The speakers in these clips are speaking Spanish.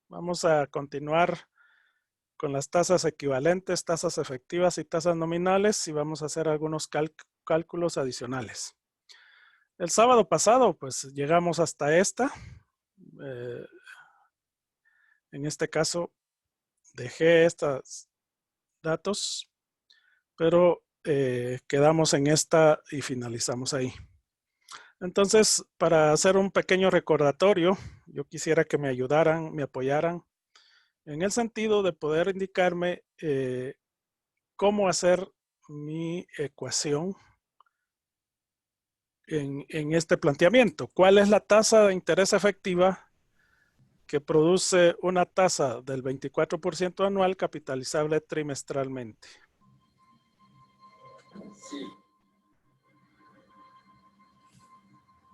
Vamos a continuar con las tasas equivalentes, tasas efectivas y tasas nominales y vamos a hacer algunos cálculos adicionales. El sábado pasado, pues llegamos hasta esta. En este caso, dejé estos datos, pero quedamos en esta y finalizamos ahí. Entonces, para hacer un pequeño recordatorio, yo quisiera que me ayudaran, me apoyaran en el sentido de poder indicarme cómo hacer mi ecuación en este planteamiento. ¿Cuál es la tasa de interés efectiva que produce una tasa del 24% anual capitalizable trimestralmente?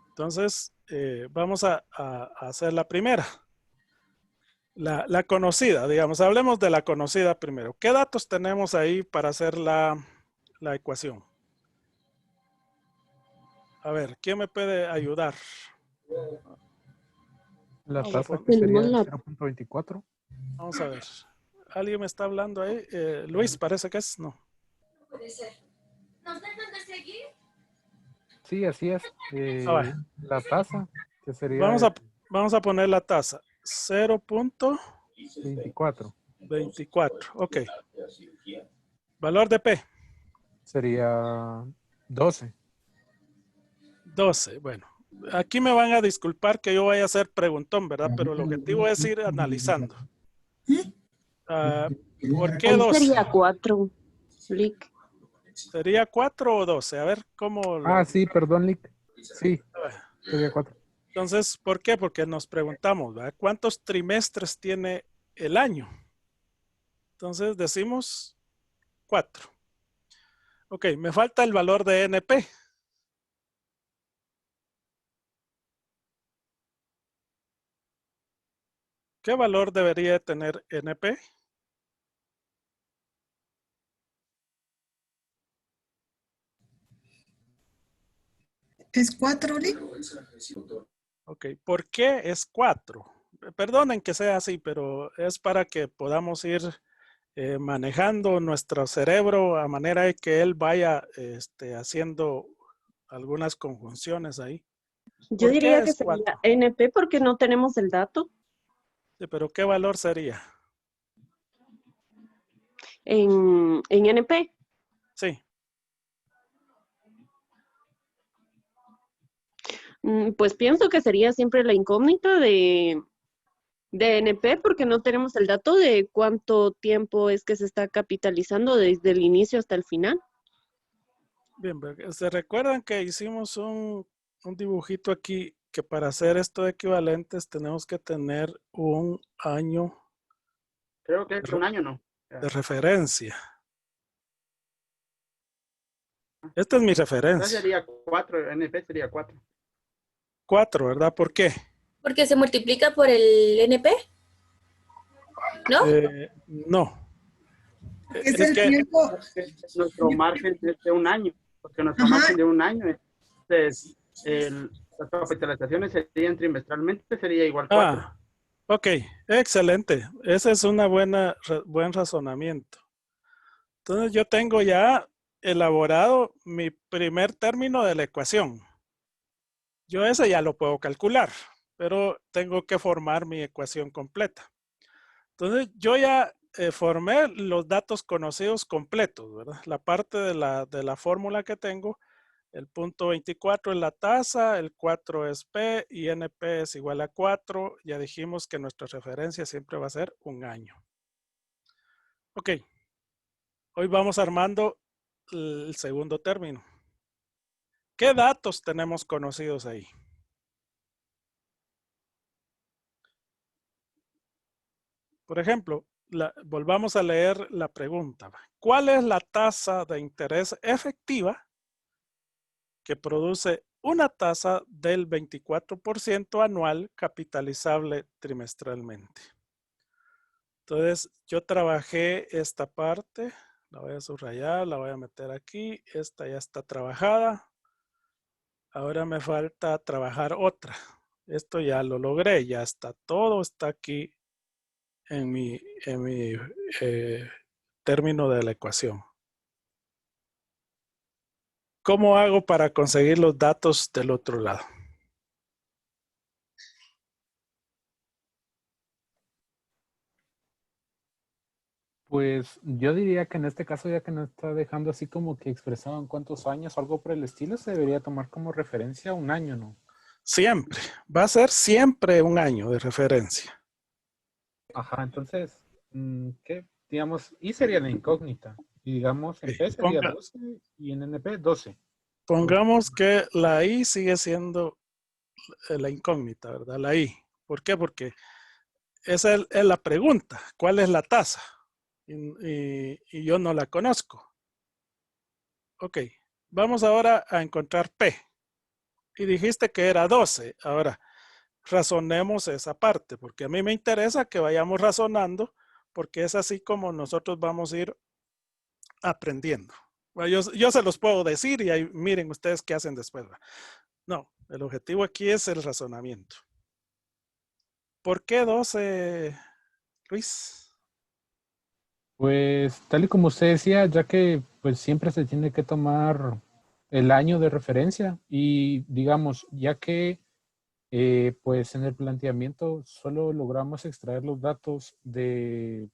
Entonces, vamos a hacer la primera. La conocida, digamos, hablemos de la conocida primero. ¿Qué datos tenemos ahí para hacer la ecuación? A ver, ¿quién me puede ayudar? La Vamos a tasa poner, que sería 0.24. vamos a ver. ¿Alguien me está hablando ahí? Luis, parece que es, no. Puede ser. ¿Nos dejan de seguir? Sí, así es. La tasa que sería Vamos a poner la tasa. 0.24. 24. Ok. Valor de P. Sería 12. 12. Bueno, aquí me van a disculpar que yo vaya a hacer preguntón, ¿verdad? Pero el objetivo es ir analizando. ¿Por qué 12? Sería 4. Lick. ¿Sería 4 o 12? A ver cómo... Sí, perdón, Lick. Sí, sería 4. Entonces, ¿por qué? Porque nos preguntamos, ¿verdad? ¿Cuántos trimestres tiene el año? Entonces decimos 4. Ok, me falta el valor de NP. ¿Qué valor debería tener NP? ¿Es 4, Lick? Ok, ¿por qué es 4? Perdonen que sea así, pero es para que podamos ir manejando nuestro cerebro a manera de que él vaya haciendo algunas conjunciones ahí. Yo ¿Por qué diría que es sería 4? NP porque no tenemos el dato Sí, pero ¿qué valor sería? en NP. Sí. Pues pienso que sería siempre la incógnita de NP porque no tenemos el dato de cuánto tiempo es que se está capitalizando desde el inicio hasta el final. Bien, ¿se recuerdan que hicimos un dibujito aquí que para hacer esto de equivalentes tenemos que tener un año? Creo que es un año, ¿no? De referencia. Esta es mi referencia. Entonces sería 4, NP sería 4. 4, ¿verdad? ¿Por qué? Porque se multiplica por el NP, ¿no? No. Es el tiempo. Nuestro margen es de un año, porque nuestro margen de un año es las capitalizaciones serían trimestralmente, sería igual 4. Ok, excelente. Ese es un buen razonamiento. Entonces yo tengo ya elaborado mi primer término de la ecuación. Yo ese ya lo puedo calcular, pero tengo que formar mi ecuación completa. Entonces yo ya formé los datos conocidos completos, ¿verdad? La parte de la fórmula que tengo, el punto 24 es la tasa, el 4 es P y NP es igual a 4. Ya dijimos que nuestra referencia siempre va a ser un año. Ok, hoy vamos armando el segundo término. ¿Qué datos tenemos conocidos ahí? Por ejemplo, volvamos a leer la pregunta. ¿Cuál es la tasa de interés efectiva que produce una tasa del 24% anual capitalizable trimestralmente? Entonces, yo trabajé esta parte, la voy a subrayar, la voy a meter aquí, esta ya está trabajada. Ahora me falta trabajar otra. Esto ya lo logré, ya está, todo está aquí en mi término de la ecuación. ¿Cómo hago para conseguir los datos del otro lado? Pues yo diría que en este caso, ya que nos está dejando así como que expresado en cuántos años o algo por el estilo, se debería tomar como referencia un año, ¿no? Siempre. Va a ser siempre un año de referencia. Ajá, entonces, ¿qué? Digamos, I sería la incógnita. Y digamos, en P sería 12 y en NP 12. Pongamos que la I sigue siendo la incógnita, ¿verdad? La I. ¿Por qué? Porque esa es la pregunta. ¿Cuál es la tasa? Y yo no la conozco. Ok. Vamos ahora a encontrar P. Y dijiste que era 12. Ahora, razonemos esa parte, porque a mí me interesa que vayamos razonando, porque es así como nosotros vamos a ir aprendiendo. Bueno, yo se los puedo decir y ahí, miren ustedes qué hacen después. No, el objetivo aquí es el razonamiento. ¿Por qué 12, Luis? Pues tal y como usted decía, ya que pues siempre se tiene que tomar el año de referencia y digamos, ya que pues en el planteamiento solo logramos extraer los datos de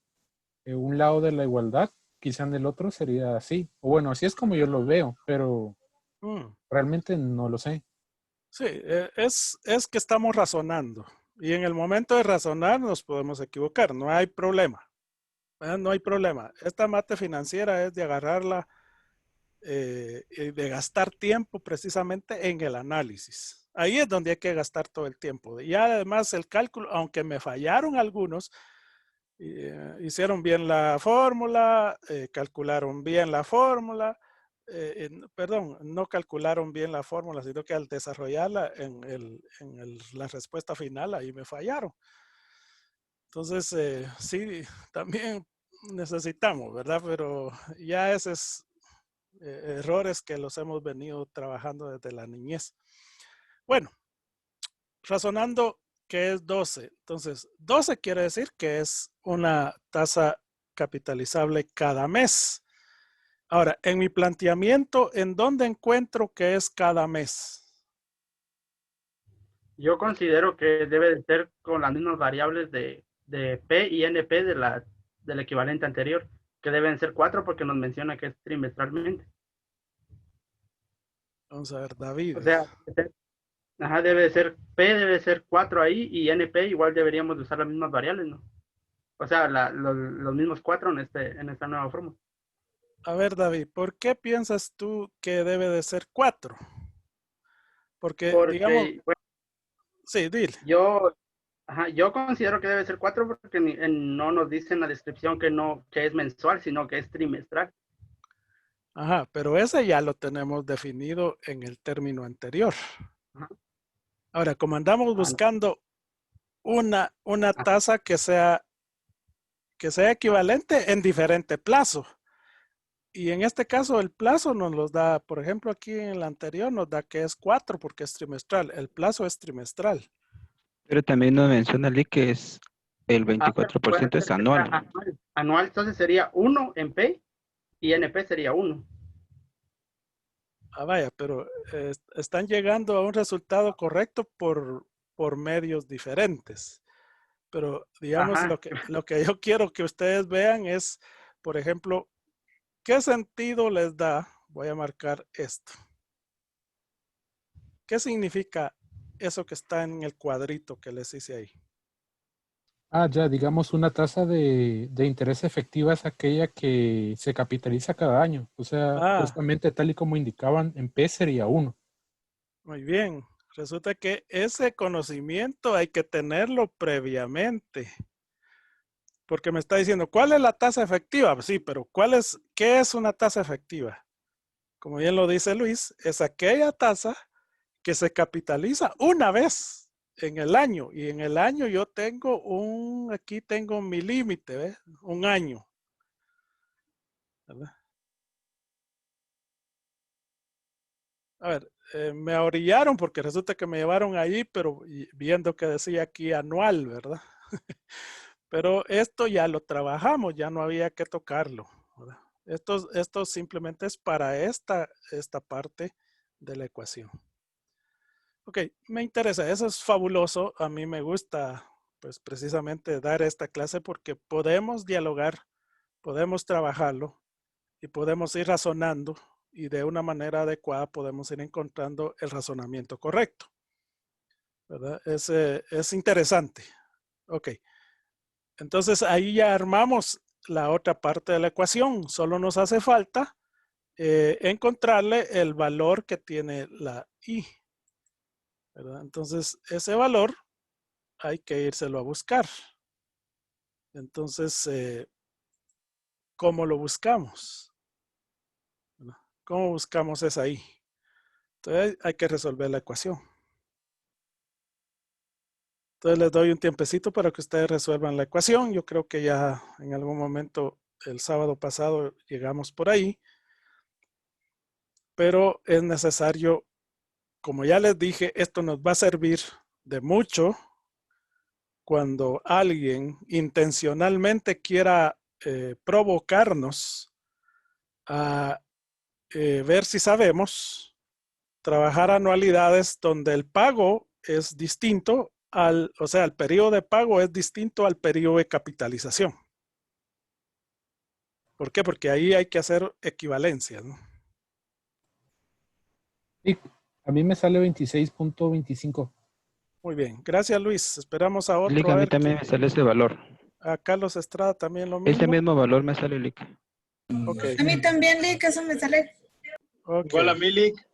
un lado de la igualdad, quizá en el otro sería así. O bueno, así es como yo lo veo, pero realmente no lo sé. Sí, es que estamos razonando. Y en el momento de razonar nos podemos equivocar, no hay problema. No hay problema. Esta mate financiera es de agarrarla y de gastar tiempo precisamente en el análisis. Ahí es donde hay que gastar todo el tiempo. Y además el cálculo, aunque me fallaron algunos, hicieron bien la fórmula, calcularon bien la fórmula, perdón, no calcularon bien la fórmula, sino que al desarrollarla la respuesta final, ahí me fallaron. Entonces, sí, también necesitamos, ¿verdad? Pero ya esos errores que los hemos venido trabajando desde la niñez. Bueno, razonando que es 12. Entonces, 12 quiere decir que es una tasa capitalizable cada mes. Ahora, en mi planteamiento, ¿en dónde encuentro que es cada mes? Yo considero que debe de ser con las mismas variables de P y NP del equivalente anterior, que deben ser 4 porque nos menciona que es trimestralmente. Vamos a ver, David. O sea, ajá, debe de ser P, debe de ser 4 ahí y NP igual deberíamos de usar las mismas variables, ¿no? O sea, los mismos 4 en esta nueva fórmula. A ver, David, ¿por qué piensas tú que debe de ser 4? Porque, digamos, Bueno, sí, dile. yo considero que debe ser 4 porque no nos dice en la descripción que es mensual, sino que es trimestral. Ajá, pero ese ya lo tenemos definido en el término anterior. Ajá. Ahora, como andamos buscando una tasa que sea equivalente en diferente plazo. Y en este caso el plazo nos los da, por ejemplo, aquí en el anterior nos da que es 4 porque es trimestral. El plazo es trimestral. Pero también nos menciona Lee que es el 24% es anual. Anual, entonces sería 1 en P y NP sería 1. Ah, vaya, pero están llegando a un resultado correcto por medios diferentes. Pero digamos, lo que yo quiero que ustedes vean es, por ejemplo, ¿qué sentido les da? Voy a marcar esto. ¿Qué significa eso que está en el cuadrito que les hice ahí? Ah, ya, digamos, una tasa de interés efectiva es aquella que se capitaliza cada año. O sea, justamente tal y como indicaban, en P sería 1. Muy bien. Resulta que ese conocimiento hay que tenerlo previamente. Porque me está diciendo, ¿cuál es la tasa efectiva? Sí, pero ¿qué es una tasa efectiva? Como bien lo dice Luis, es aquella tasa que se capitaliza una vez en el año. Y en el año yo tengo aquí tengo mi límite, ¿ves? Un año. ¿Verdad? A ver, me orillaron porque resulta que me llevaron allí, pero viendo que decía aquí anual, ¿verdad? Pero esto ya lo trabajamos, ya no había que tocarlo, ¿verdad? Esto simplemente es para esta parte de la ecuación. Ok, me interesa, eso es fabuloso. A mí me gusta, pues precisamente dar esta clase porque podemos dialogar, podemos trabajarlo y podemos ir razonando y de una manera adecuada podemos ir encontrando el razonamiento correcto, ¿verdad? Es interesante. Ok, entonces ahí ya armamos la otra parte de la ecuación. Solo nos hace falta encontrarle el valor que tiene la y, ¿verdad? Entonces ese valor hay que írselo a buscar. Entonces, ¿cómo lo buscamos? ¿Cómo buscamos esa i? Entonces hay que resolver la ecuación. Entonces les doy un tiempecito para que ustedes resuelvan la ecuación. Yo creo que ya en algún momento el sábado pasado llegamos por ahí. Pero es necesario, como ya les dije, esto nos va a servir de mucho cuando alguien intencionalmente quiera provocarnos a ver si sabemos trabajar anualidades donde el pago es distinto o sea, el periodo de pago es distinto al periodo de capitalización. ¿Por qué? Porque ahí hay que hacer equivalencias, ¿no? Sí, a mí me sale 26.25. Muy bien, gracias Luis. Esperamos a Lick, otro. a mí también me sale ese valor. A Carlos Estrada también lo Ese mismo. mismo valor me sale, Lick. Ok. A mí también, Lick, eso me sale. Ok. Igual a mí, Lick.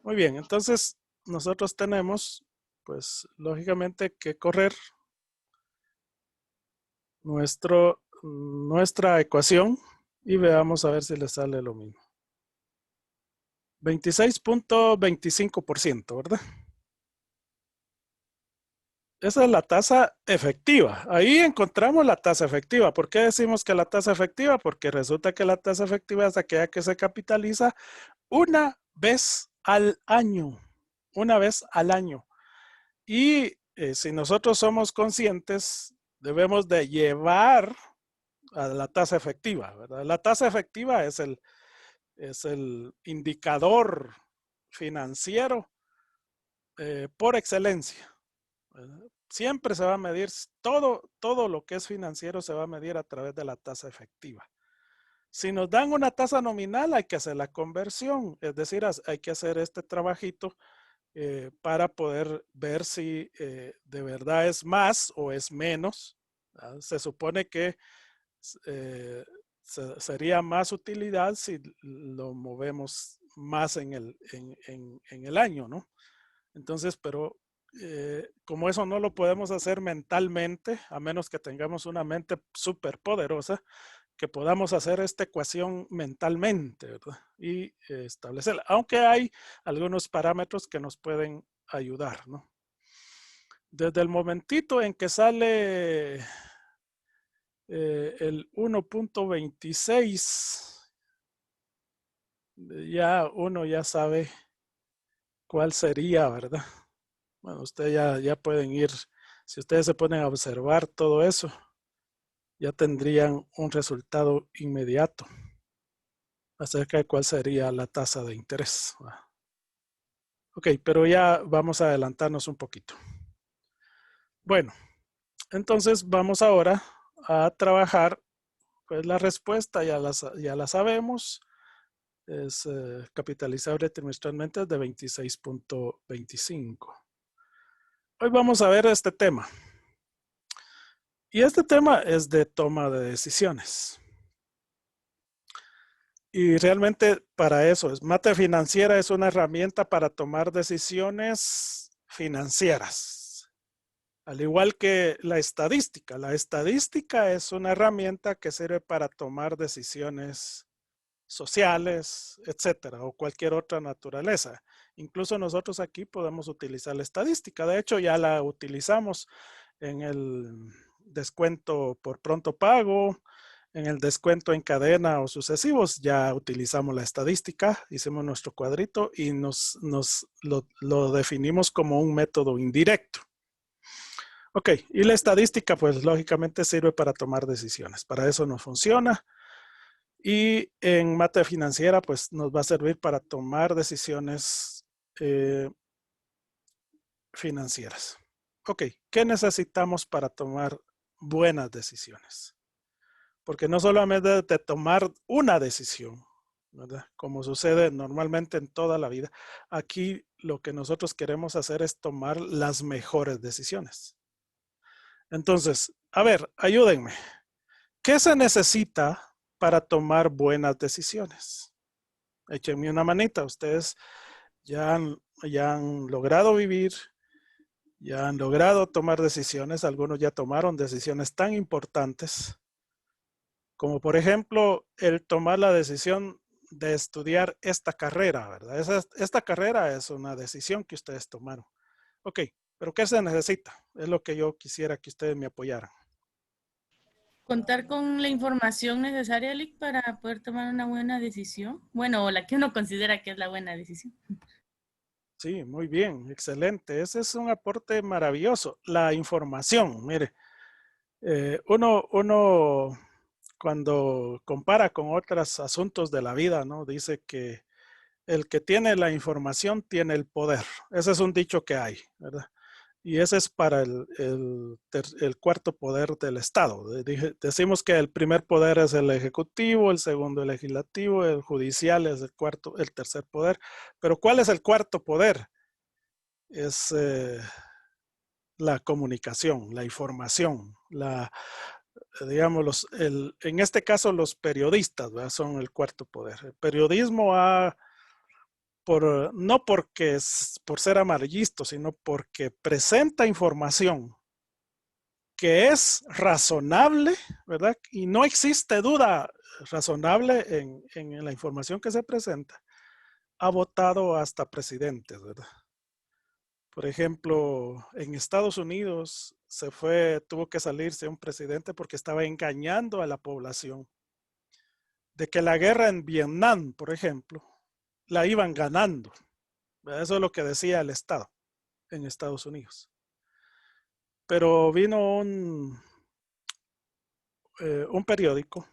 Muy bien, entonces nosotros tenemos, pues, lógicamente que correr nuestra ecuación y veamos a ver si le sale lo mismo. 26.25%, ¿verdad? Esa es la tasa efectiva. Ahí encontramos la tasa efectiva. ¿Por qué decimos que la tasa efectiva? Porque resulta que la tasa efectiva es aquella que se capitaliza una vez al año. Una vez al año. Y si nosotros somos conscientes, debemos de llevar a la tasa efectiva, ¿verdad? La tasa efectiva es el indicador financiero por excelencia, ¿verdad? Siempre se va a medir, todo lo que es financiero se va a medir a través de la tasa efectiva. Si nos dan una tasa nominal, hay que hacer la conversión, es decir, hay que hacer este trabajito para poder ver si de verdad es más o es menos, ¿verdad? Se supone que sería más utilidad si lo movemos más en el año, ¿no? Entonces, pero como eso no lo podemos hacer mentalmente, a menos que tengamos una mente súper poderosa, que podamos hacer esta ecuación mentalmente, ¿verdad? Y establecerla, aunque hay algunos parámetros que nos pueden ayudar, ¿no? Desde el momentito en que sale el 1.26, ya uno ya sabe cuál sería, ¿verdad? Bueno, ustedes ya pueden ir, si ustedes se ponen a observar todo eso, ya tendrían un resultado inmediato acerca de cuál sería la tasa de interés. Ok, pero ya vamos a adelantarnos un poquito. Bueno, entonces vamos ahora a trabajar, pues la respuesta ya la sabemos, es capitalizable trimestralmente de 26.25. Hoy vamos a ver este tema. Y este tema es de toma de decisiones. Y realmente para eso es, Mate Financiera es una herramienta para tomar decisiones financieras. Al igual que la estadística. La estadística es una herramienta que sirve para tomar decisiones sociales, etcétera, o cualquier otra naturaleza. Incluso nosotros aquí podemos utilizar la estadística. De hecho, ya la utilizamos en el descuento por pronto pago, En el descuento en cadena o sucesivos ya utilizamos la estadística, hicimos nuestro cuadrito y lo definimos como un método indirecto. Ok, y la estadística pues lógicamente sirve para tomar decisiones. Para eso nos funciona. Y en mate financiera pues nos va a servir para tomar decisiones financieras. Ok, ¿qué necesitamos para tomar buenas decisiones? Porque no solamente de tomar una decisión, ¿verdad? Como sucede normalmente en toda la vida, aquí lo que nosotros queremos hacer es tomar las mejores decisiones. Entonces, a ver, ayúdenme. ¿Qué se necesita para tomar buenas decisiones? Échenme una manita. Ustedes ya han logrado vivir, ya han logrado tomar decisiones. Algunos ya tomaron decisiones tan importantes como por ejemplo el tomar la decisión de estudiar esta carrera, ¿verdad? Esta carrera es una decisión que ustedes tomaron. Ok, pero ¿qué se necesita? Es lo que yo quisiera que ustedes me apoyaran. Contar con la información necesaria, Lick, para poder tomar una buena decisión. Bueno, o la que uno considera que es la buena decisión. Sí, muy bien, excelente. Ese es un aporte maravilloso. La información, mire, uno cuando compara con otros asuntos de la vida, ¿no? Dice que el que tiene la información tiene el poder. Ese es un dicho que hay, ¿verdad? Y ese es para el cuarto poder del Estado. Decimos que el primer poder es el ejecutivo, el segundo el legislativo, el judicial es el tercer poder. Pero ¿cuál es el cuarto poder? Es la comunicación, la información, digamos, en este caso los periodistas, ¿verdad? Son el cuarto poder. El periodismo no porque por ser amarillista, sino porque presenta información que es razonable, ¿verdad? Y no existe duda razonable en la información que se presenta. Ha votado hasta presidentes, ¿verdad? Por ejemplo, en Estados Unidos tuvo que salirse un presidente porque estaba engañando a la población de que la guerra en Vietnam, por ejemplo, la iban ganando. Eso es lo que decía el Estado en Estados Unidos. Pero vino un periódico,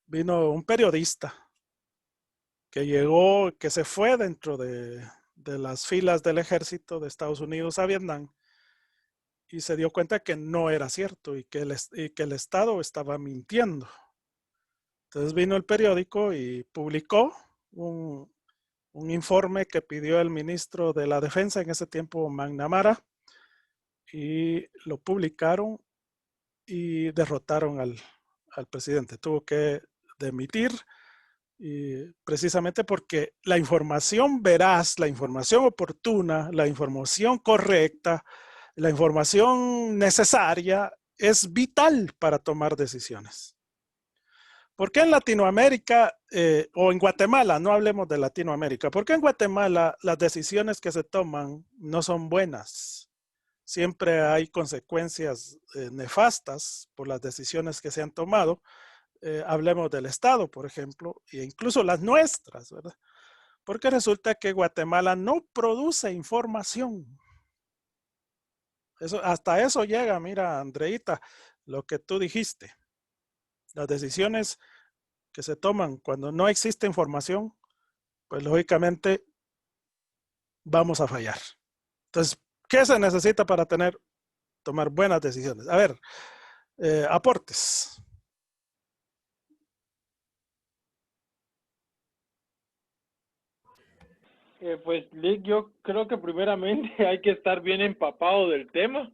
vino un periodista que se fue dentro de las filas del ejército de Estados Unidos a Vietnam y se dio cuenta que no era cierto y que el Estado estaba mintiendo. Entonces vino el periódico y publicó un informe que pidió el ministro de la Defensa en ese tiempo, McNamara, y lo publicaron y derrotaron al presidente. Tuvo que demitir y precisamente porque la información veraz, la información oportuna, la información correcta, la información necesaria es vital para tomar decisiones. ¿Por qué en Latinoamérica o en Guatemala, no hablemos de Latinoamérica, por qué en Guatemala las decisiones que se toman no son buenas? Siempre hay consecuencias nefastas por las decisiones que se han tomado. Hablemos del Estado, por ejemplo, e incluso las nuestras, ¿verdad? Porque resulta que Guatemala no produce información. Hasta eso llega, mira, Andreita, lo que tú dijiste. Las decisiones que se toman cuando no existe información, pues lógicamente vamos a fallar. Entonces, ¿qué se necesita para tomar buenas decisiones? A ver, aportes. Pues, Lick, yo creo que primeramente hay que estar bien empapado del tema,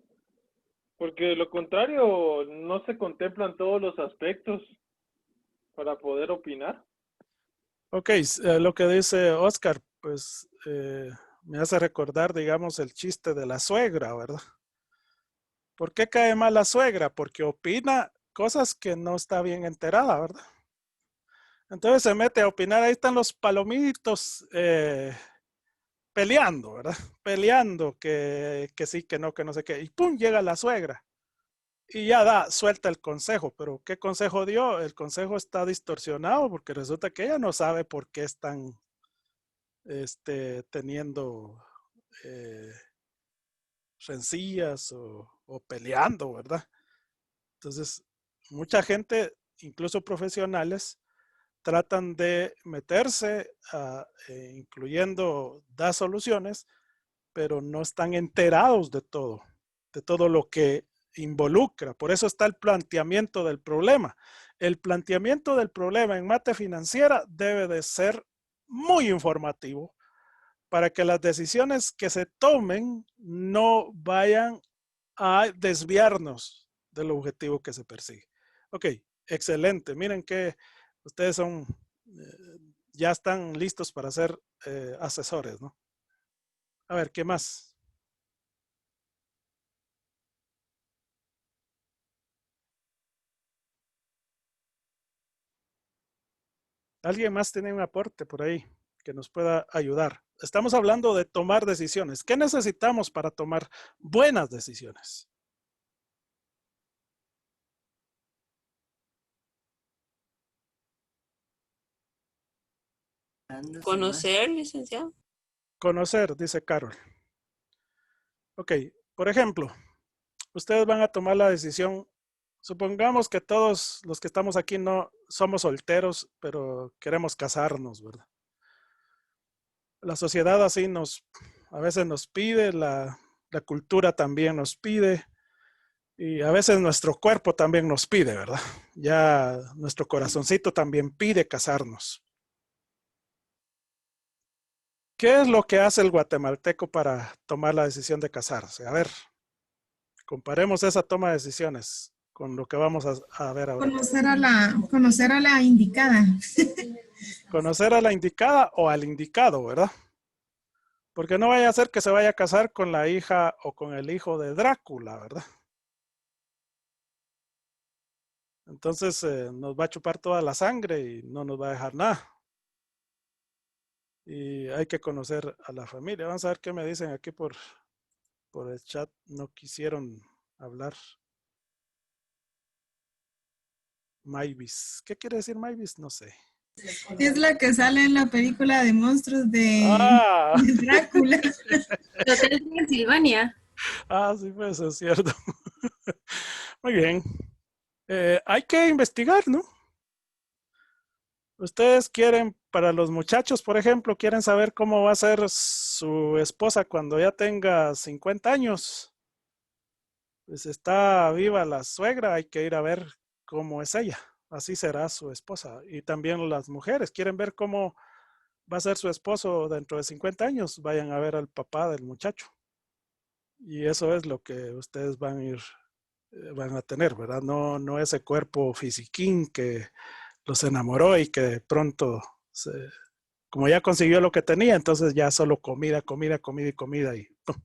porque de lo contrario no se contemplan todos los aspectos para poder opinar. Ok, lo que dice Oscar, pues me hace recordar, digamos, el chiste de la suegra, ¿verdad? ¿Por qué cae mal la suegra? Porque opina cosas que no está bien enterada, ¿verdad? Entonces se mete a opinar, ahí están los palomitos peleando, ¿verdad? Peleando que sí, que no sé qué. Y ¡pum! Llega la suegra. y ya suelta el consejo, pero ¿qué consejo dio? El consejo está distorsionado porque resulta que ella no sabe por qué están teniendo rencillas o peleando, ¿verdad? Entonces, mucha gente, incluso profesionales, tratan de meterse, incluyendo dar soluciones, pero no están enterados de todo lo que involucra. Por eso está el planteamiento del problema. El planteamiento del problema en mate financiera debe de ser muy informativo para que las decisiones que se tomen no vayan a desviarnos del objetivo que se persigue. Ok, excelente. Miren que ustedes ya están listos para ser asesores, ¿no? A ver, ¿qué más? ¿Alguien más tiene un aporte por ahí que nos pueda ayudar? Estamos hablando de tomar decisiones. ¿Qué necesitamos para tomar buenas decisiones? Conocer, licenciado. Conocer, dice Carol. Ok, por ejemplo, ustedes van a tomar la decisión. Supongamos que todos los que estamos aquí no somos solteros, pero queremos casarnos, ¿verdad? La sociedad así a veces nos pide, la cultura también nos pide, y a veces nuestro cuerpo también nos pide, ¿verdad? Ya nuestro corazoncito también pide casarnos. ¿Qué es lo que hace el guatemalteco para tomar la decisión de casarse? A ver, comparemos esa toma de decisiones con lo que vamos a ver ahora. Conocer a la indicada. Conocer a la indicada o al indicado, ¿verdad? Porque no vaya a ser que se vaya a casar con la hija o con el hijo de Drácula, ¿verdad? Entonces nos va a chupar toda la sangre y no nos va a dejar nada. Y hay que conocer a la familia. Vamos a ver qué me dicen aquí por el chat. No quisieron hablar. Mavis. ¿Qué quiere decir Mavis? No sé. Es la que sale en la película de monstruos de Drácula. Hotel Transilvania. Sí, pues es cierto. Muy bien. Hay que investigar, ¿no? Ustedes quieren, para los muchachos, por ejemplo, quieren saber cómo va a ser su esposa cuando ya tenga 50 años. Pues está viva la suegra, hay que ir a ver cómo es ella. Así será su esposa. Y también las mujeres quieren ver cómo va a ser su esposo dentro de 50 años. Vayan a ver al papá del muchacho. Y eso es lo que ustedes van a tener, ¿verdad? No ese cuerpo fisiquín que los enamoró y que de pronto, como ya consiguió lo que tenía, entonces ya solo comida y ¡pum!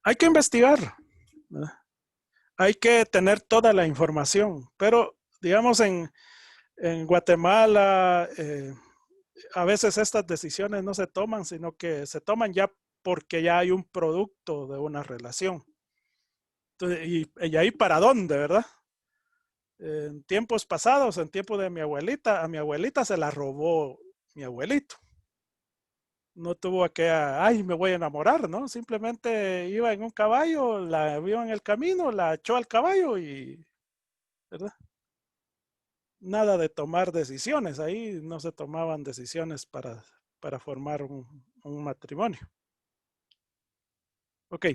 Hay que investigar, ¿verdad? Hay que tener toda la información, pero digamos en Guatemala a veces estas decisiones no se toman, sino que se toman ya porque ya hay un producto de una relación. Entonces, y ahí para dónde, ¿verdad? En tiempos pasados, en tiempo de mi abuelita, a mi abuelita se la robó mi abuelito. No tuvo ay, me voy a enamorar, ¿no? Simplemente iba en un caballo, la vio en el camino, la echó al caballo y, ¿verdad? Nada de tomar decisiones, ahí no se tomaban decisiones para formar un matrimonio. Ok,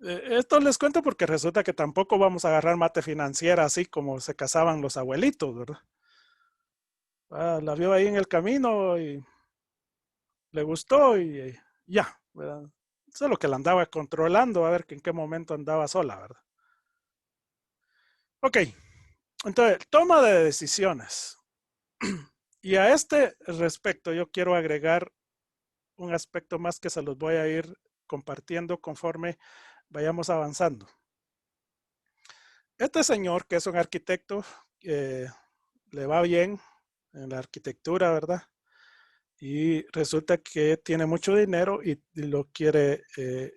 esto les cuento porque resulta que tampoco vamos a agarrar mate financiera así como se casaban los abuelitos, ¿verdad? La vio ahí en el camino y le gustó y ya, ¿verdad? Solo que la andaba controlando a ver en qué momento andaba sola, ¿verdad? Ok, entonces, toma de decisiones. Y a este respecto yo quiero agregar un aspecto más que se los voy a ir compartiendo conforme vayamos avanzando. Este señor, que es un arquitecto, le va bien en la arquitectura, ¿verdad? Y resulta que tiene mucho dinero y lo quiere,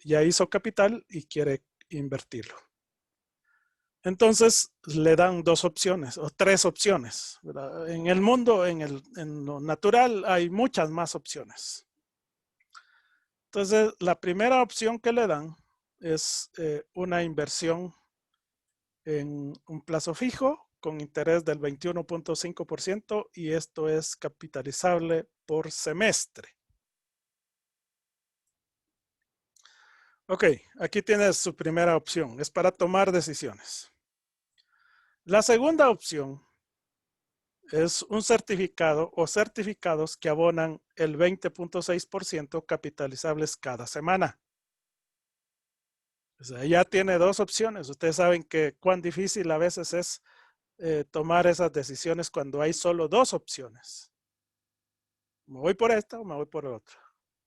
ya hizo capital y quiere invertirlo. Entonces le dan 2 opciones o 3 opciones, ¿verdad? En el mundo, en lo natural, hay muchas más opciones. Entonces, la primera opción que le dan es una inversión en un plazo fijo con interés del 21.5% y esto es capitalizable por semestre. Ok, aquí tienes su primera opción, es para tomar decisiones. La segunda opción es un certificado o certificados que abonan el 20.6% capitalizables cada semana. O sea, ya tiene 2 opciones. Ustedes saben que cuán difícil a veces es tomar esas decisiones cuando hay solo 2 opciones. Me voy por esta o me voy por otra.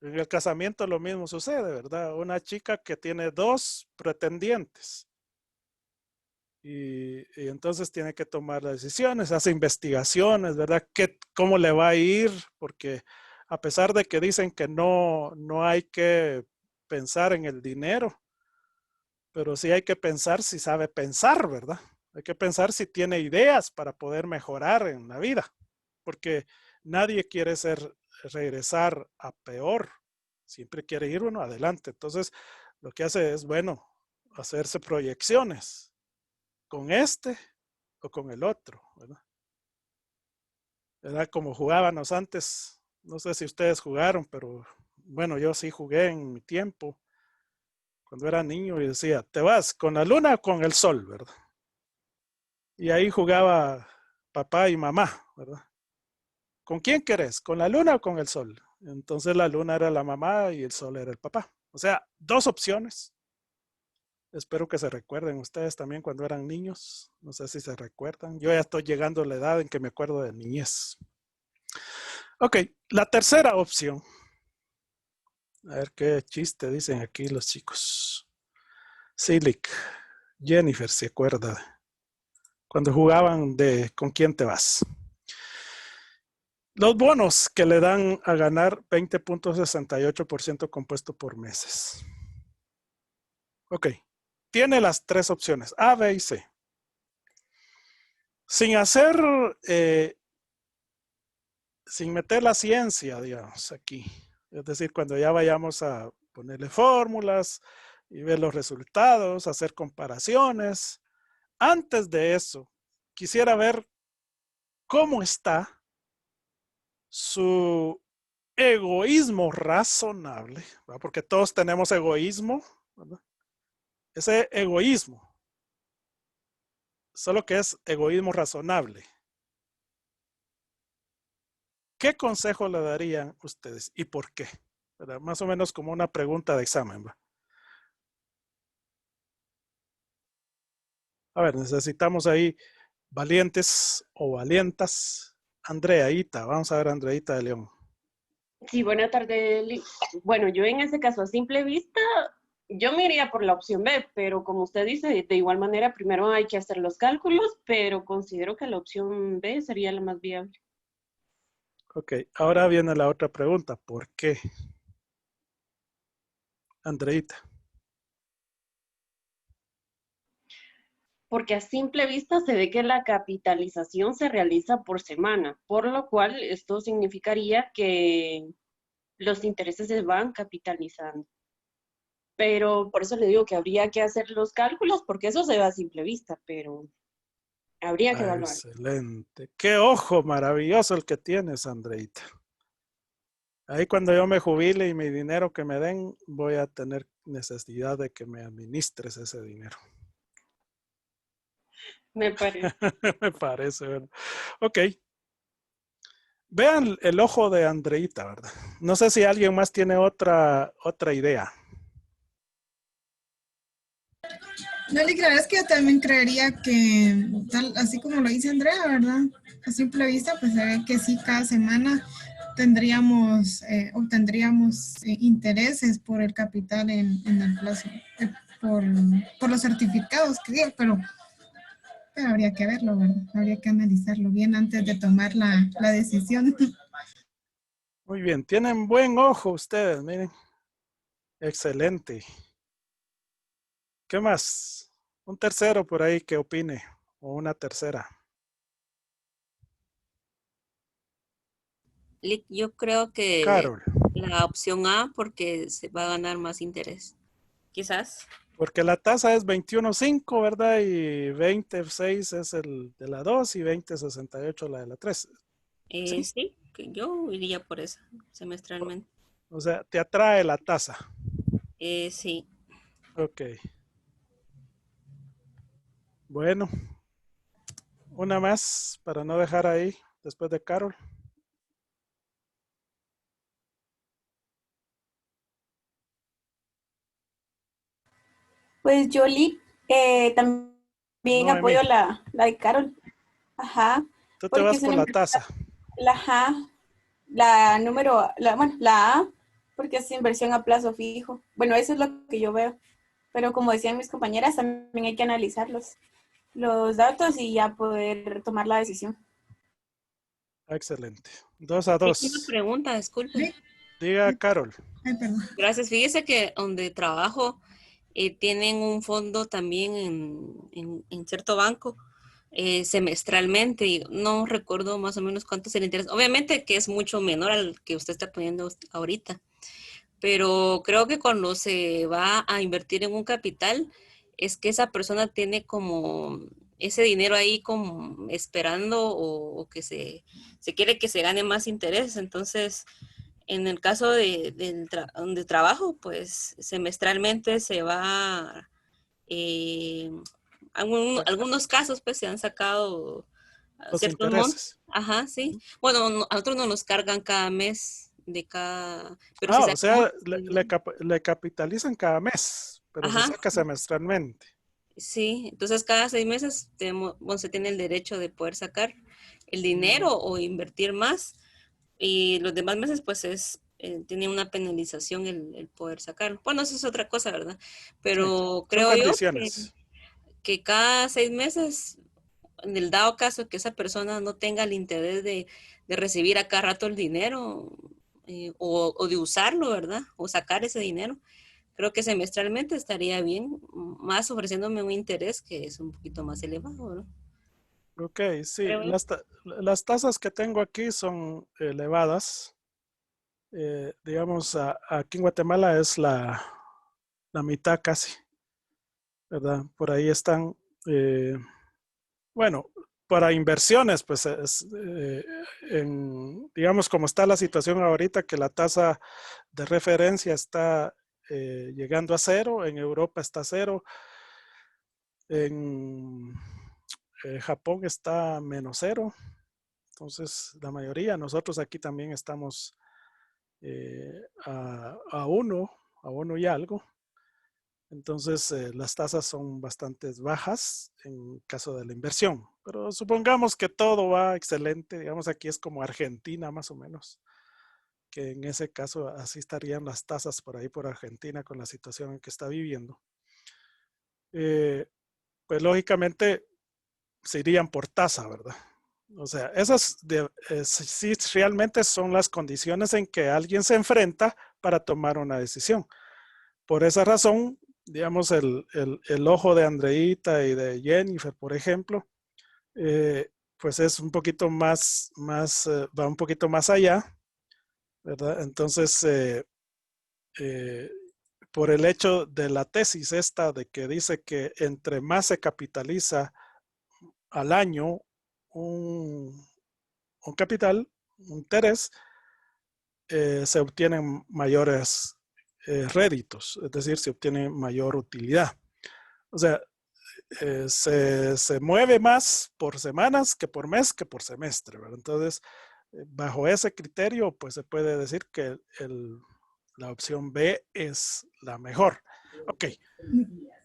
En el casamiento lo mismo sucede, ¿verdad? Una chica que tiene 2 pretendientes. Y entonces tiene que tomar las decisiones, hace investigaciones, ¿verdad? ¿Cómo le va a ir? Porque a pesar de que dicen que no hay que pensar en el dinero, pero sí hay que pensar si sabe pensar, ¿verdad? Hay que pensar si tiene ideas para poder mejorar en la vida, porque nadie quiere regresar a peor, siempre quiere ir uno adelante. Entonces, lo que hace es, bueno, hacerse proyecciones con este o con el otro, ¿verdad? ¿Verdad? Como jugábamos antes, no sé si ustedes jugaron, pero bueno, yo sí jugué en mi tiempo, cuando era niño y decía, ¿te vas con la luna o con el sol, verdad? Y ahí jugaba papá y mamá, ¿verdad? ¿Con quién querés? ¿Con la luna o con el sol? Entonces la luna era la mamá y el sol era el papá. O sea, 2 opciones. Espero que se recuerden ustedes también cuando eran niños. No sé si se recuerdan. Yo ya estoy llegando a la edad en que me acuerdo de niñez. Ok, la tercera opción. A ver qué chiste dicen aquí los chicos. Silic, Jennifer se acuerda. Cuando jugaban de ¿con quién te vas? Los bonos que le dan a ganar 20.68% compuesto por meses. Ok. Tiene las 3 opciones, A, B y C. Sin hacer, sin meter la ciencia, digamos, aquí. Es decir, cuando ya vayamos a ponerle fórmulas y ver los resultados, hacer comparaciones. Antes de eso, quisiera ver cómo está su egoísmo razonable, ¿verdad? Porque todos tenemos egoísmo, ¿verdad? Ese egoísmo, solo que es egoísmo razonable. ¿Qué consejo le darían ustedes y por qué? ¿Verdad? Más o menos como una pregunta de examen, ¿verdad? A ver, necesitamos ahí valientes o valientas. Andreita, vamos a ver a Andreita de León. Sí, buena tarde. Bueno, yo en ese caso, a simple vista, yo me iría por la opción B, pero como usted dice, de igual manera, primero hay que hacer los cálculos, pero considero que la opción B sería la más viable. Ok, ahora viene la otra pregunta. ¿Por qué? Andreita. Porque a simple vista se ve que la capitalización se realiza por semana, por lo cual esto significaría que los intereses se van capitalizando. Pero por eso le digo que habría que hacer los cálculos, porque eso se ve a simple vista, pero habría que evaluar. Excelente. Qué ojo maravilloso el que tienes, Andreita. Ahí cuando yo me jubile y mi dinero que me den, voy a tener necesidad de que me administres ese dinero. Me parece. Me parece, ¿verdad? Ok. Vean el ojo de Andreita, ¿verdad? No sé si alguien más tiene otra idea. No, la verdad es que yo también creería que, tal, así como lo dice Andrea, ¿verdad? A simple vista, pues se ve que sí, cada semana obtendríamos intereses por el capital en el plazo, por los certificados que digo, pero habría que verlo, ¿verdad? Habría que analizarlo bien antes de tomar la decisión. Muy bien, tienen buen ojo ustedes, miren. Excelente. ¿Qué más? Un tercero por ahí que opine, o una tercera. Yo creo que Carol. la opción A, porque se va a ganar más interés. Quizás. Porque la tasa es 21.5, ¿verdad? Y 20.6 es el de la 2 y 20.68 la de la 3. Sí, que yo iría por esa, semestralmente. O sea, te atrae la tasa. Sí. Ok. Bueno. Una más para no dejar ahí después de Carol. Pues yo también apoyo la de Carol. Ajá. Tú te vas por la tasa. La A, porque es inversión a plazo fijo. Bueno, eso es lo que yo veo. Pero como decían mis compañeras, también hay que analizar los datos y ya poder tomar la decisión. Excelente. 2-2. Una pregunta, disculpe. Diga, Carol. Gracias. Fíjese que donde trabajo tienen un fondo también en cierto banco semestralmente. Y no recuerdo más o menos cuánto es el interés. Obviamente que es mucho menor al que usted está poniendo ahorita. Pero creo que cuando se va a invertir en un capital, es que esa persona tiene como ese dinero ahí como esperando o que se quiere que se gane más interés. Entonces, en el caso de trabajo, pues semestralmente se va, algunos casos pues se han sacado ciertos montos. Ajá, sí. Bueno, a nosotros no nos cargan cada mes de cada... Pero o sea, le capitalizan cada mes, pero se saca semestralmente. Sí, entonces cada 6 meses se tiene el derecho de poder sacar el dinero o invertir más, y los demás meses pues tiene una penalización el poder sacarlo. Bueno, eso es otra cosa, ¿verdad? Pero sí, creo yo que cada 6 meses, en el dado caso que esa persona no tenga el interés de recibir a cada rato el dinero o de usarlo, ¿verdad? O sacar ese dinero, creo que semestralmente estaría bien, más ofreciéndome un interés que es un poquito más elevado, ¿no? Ok, sí. Las tasas que tengo aquí son elevadas. Digamos, aquí en Guatemala es la mitad casi, ¿verdad? Por ahí están, bueno, para inversiones, pues digamos, como está la situación ahorita, que la tasa de referencia está llegando a 0, en Europa está a 0, en Japón está menos 0, entonces la mayoría, nosotros aquí también estamos a 1 y algo. Entonces, las tasas son bastante bajas en caso de la inversión. Pero supongamos que todo va excelente. Digamos, aquí es como Argentina, más o menos. Que en ese caso así estarían las tasas por ahí por Argentina con la situación en que está viviendo. Pues lógicamente se irían por tasa, ¿verdad? O sea, esas sí realmente son las condiciones en que alguien se enfrenta para tomar una decisión. Por esa razón, digamos, el ojo de Andreita y de Jennifer, por ejemplo, pues es un poquito más va un poquito más allá, ¿verdad? Entonces, por el hecho de la tesis esta de que dice que entre más se capitaliza al año un capital, un interés, se obtienen mayores réditos, es decir, se obtiene mayor utilidad. O sea, se mueve más por semanas que por mes que por semestre, ¿verdad? Entonces, bajo ese criterio, pues se puede decir que la opción B es la mejor. Ok.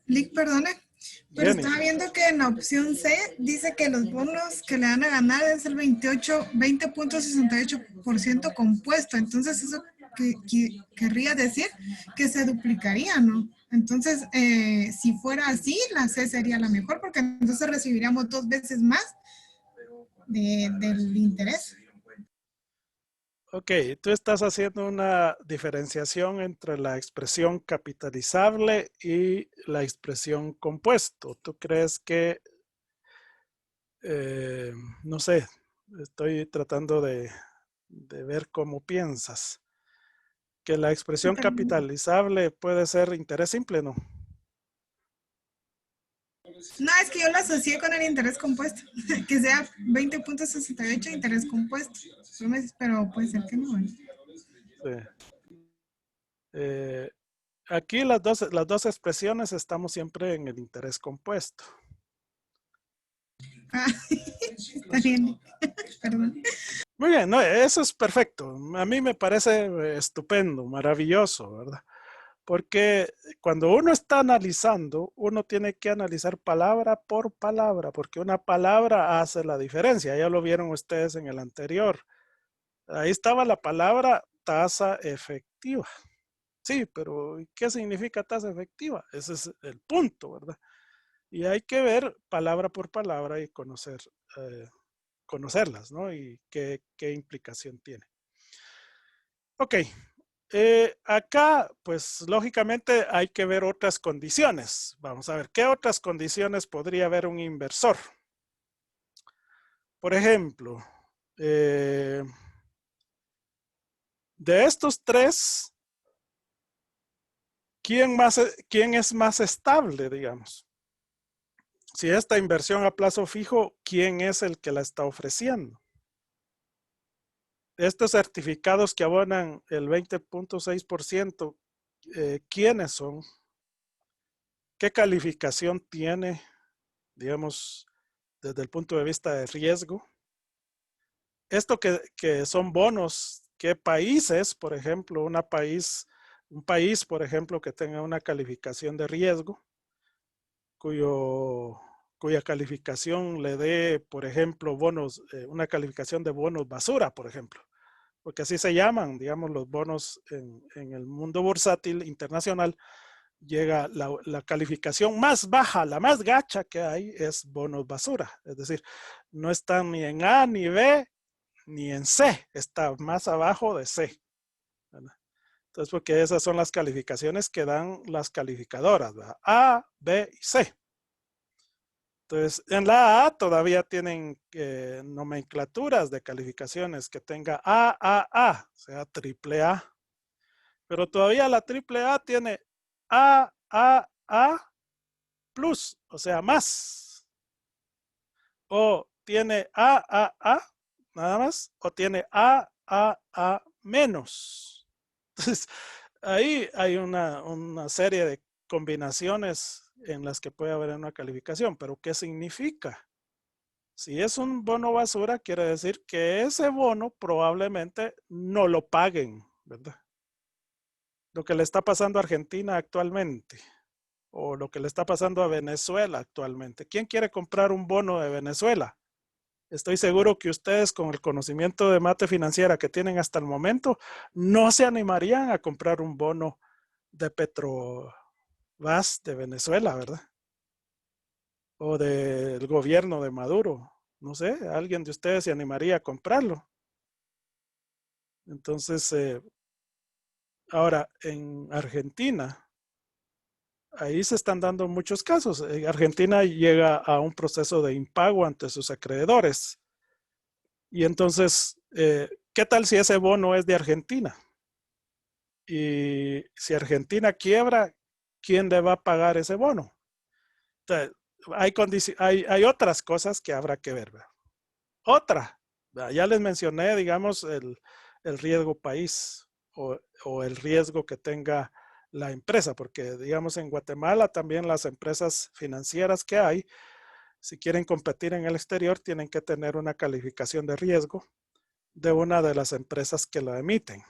Lick, perdone, pero estaba viendo que en la opción C dice que los bonos que le van a ganar es el 20.68% compuesto. Entonces, eso querría decir que se duplicaría, ¿no? Entonces, si fuera así, la C sería la mejor, porque entonces recibiríamos 2 veces más del interés. Ok, tú estás haciendo una diferenciación entre la expresión capitalizable y la expresión compuesto. ¿Tú crees que, no sé, estoy tratando de ver cómo piensas, que la expresión capitalizable puede ser interés simple, ¿no? No, es que yo lo asocié con el interés compuesto, que sea 20.68 interés compuesto. Pero puede ser que no. Sí. Aquí las dos expresiones estamos siempre en el interés compuesto. Ah, está bien. Perdón. Muy bien, no, eso es perfecto. A mí me parece estupendo, maravilloso, ¿verdad? Porque cuando uno está analizando, uno tiene que analizar palabra por palabra, porque una palabra hace la diferencia. Ya lo vieron ustedes en el anterior. Ahí estaba la palabra tasa efectiva. Sí, pero ¿qué significa tasa efectiva? Ese es el punto, ¿verdad? Y hay que ver palabra por palabra y conocerlas, ¿no? Y qué implicación tiene. Ok. Acá, pues lógicamente hay que ver otras condiciones. Vamos a ver, ¿qué otras condiciones podría haber un inversor? Por ejemplo, de estos tres, ¿quién es más estable, digamos? Si esta inversión a plazo fijo, ¿quién es el que la está ofreciendo? Estos certificados que abonan el 20.6%, ¿quiénes son? ¿Qué calificación tiene, digamos, desde el punto de vista de riesgo? Esto que son bonos, ¿qué países, por ejemplo, un país, por ejemplo, que tenga una calificación de riesgo, cuya calificación le dé, por ejemplo, bonos, una calificación de bonos basura, por ejemplo, porque así se llaman, digamos, los bonos en el mundo bursátil internacional. Llega la calificación más baja, la más gacha que hay es bonos basura, es decir, no están ni en A ni B ni en C, está más abajo de C, ¿verdad? Entonces, porque esas son las calificaciones que dan las calificadoras, ¿verdad? A, B y C. Entonces, en la A todavía tienen nomenclaturas de calificaciones que tenga AAA, o sea, triple A. Pero todavía la triple A tiene AAA plus, o sea, más. O tiene AAA, nada más, o tiene AAA menos. Entonces, ahí hay una serie de combinaciones en las que puede haber una calificación, pero ¿qué significa? Si es un bono basura, quiere decir que ese bono probablemente no lo paguen, ¿verdad? Lo que le está pasando a Argentina actualmente, o lo que le está pasando a Venezuela actualmente. ¿Quién quiere comprar un bono de Venezuela? Estoy seguro que ustedes, con el conocimiento de mate financiera que tienen hasta el momento, no se animarían a comprar un bono de Petrobras de Venezuela, ¿verdad? O del gobierno de Maduro. No sé, alguien de ustedes se animaría a comprarlo. Entonces, ahora en Argentina, ahí se están dando muchos casos. Argentina llega a un proceso de impago ante sus acreedores. Y entonces, ¿qué tal si ese bono es de Argentina? Y si Argentina quiebra, ¿quién le va a pagar ese bono? Entonces, hay otras cosas que habrá que ver, ¿verdad? Otra, ya les mencioné, digamos, el riesgo país o el riesgo que tenga la empresa, porque digamos en Guatemala también las empresas financieras que hay, si quieren competir en el exterior, tienen que tener una calificación de riesgo de una de las empresas que la emiten.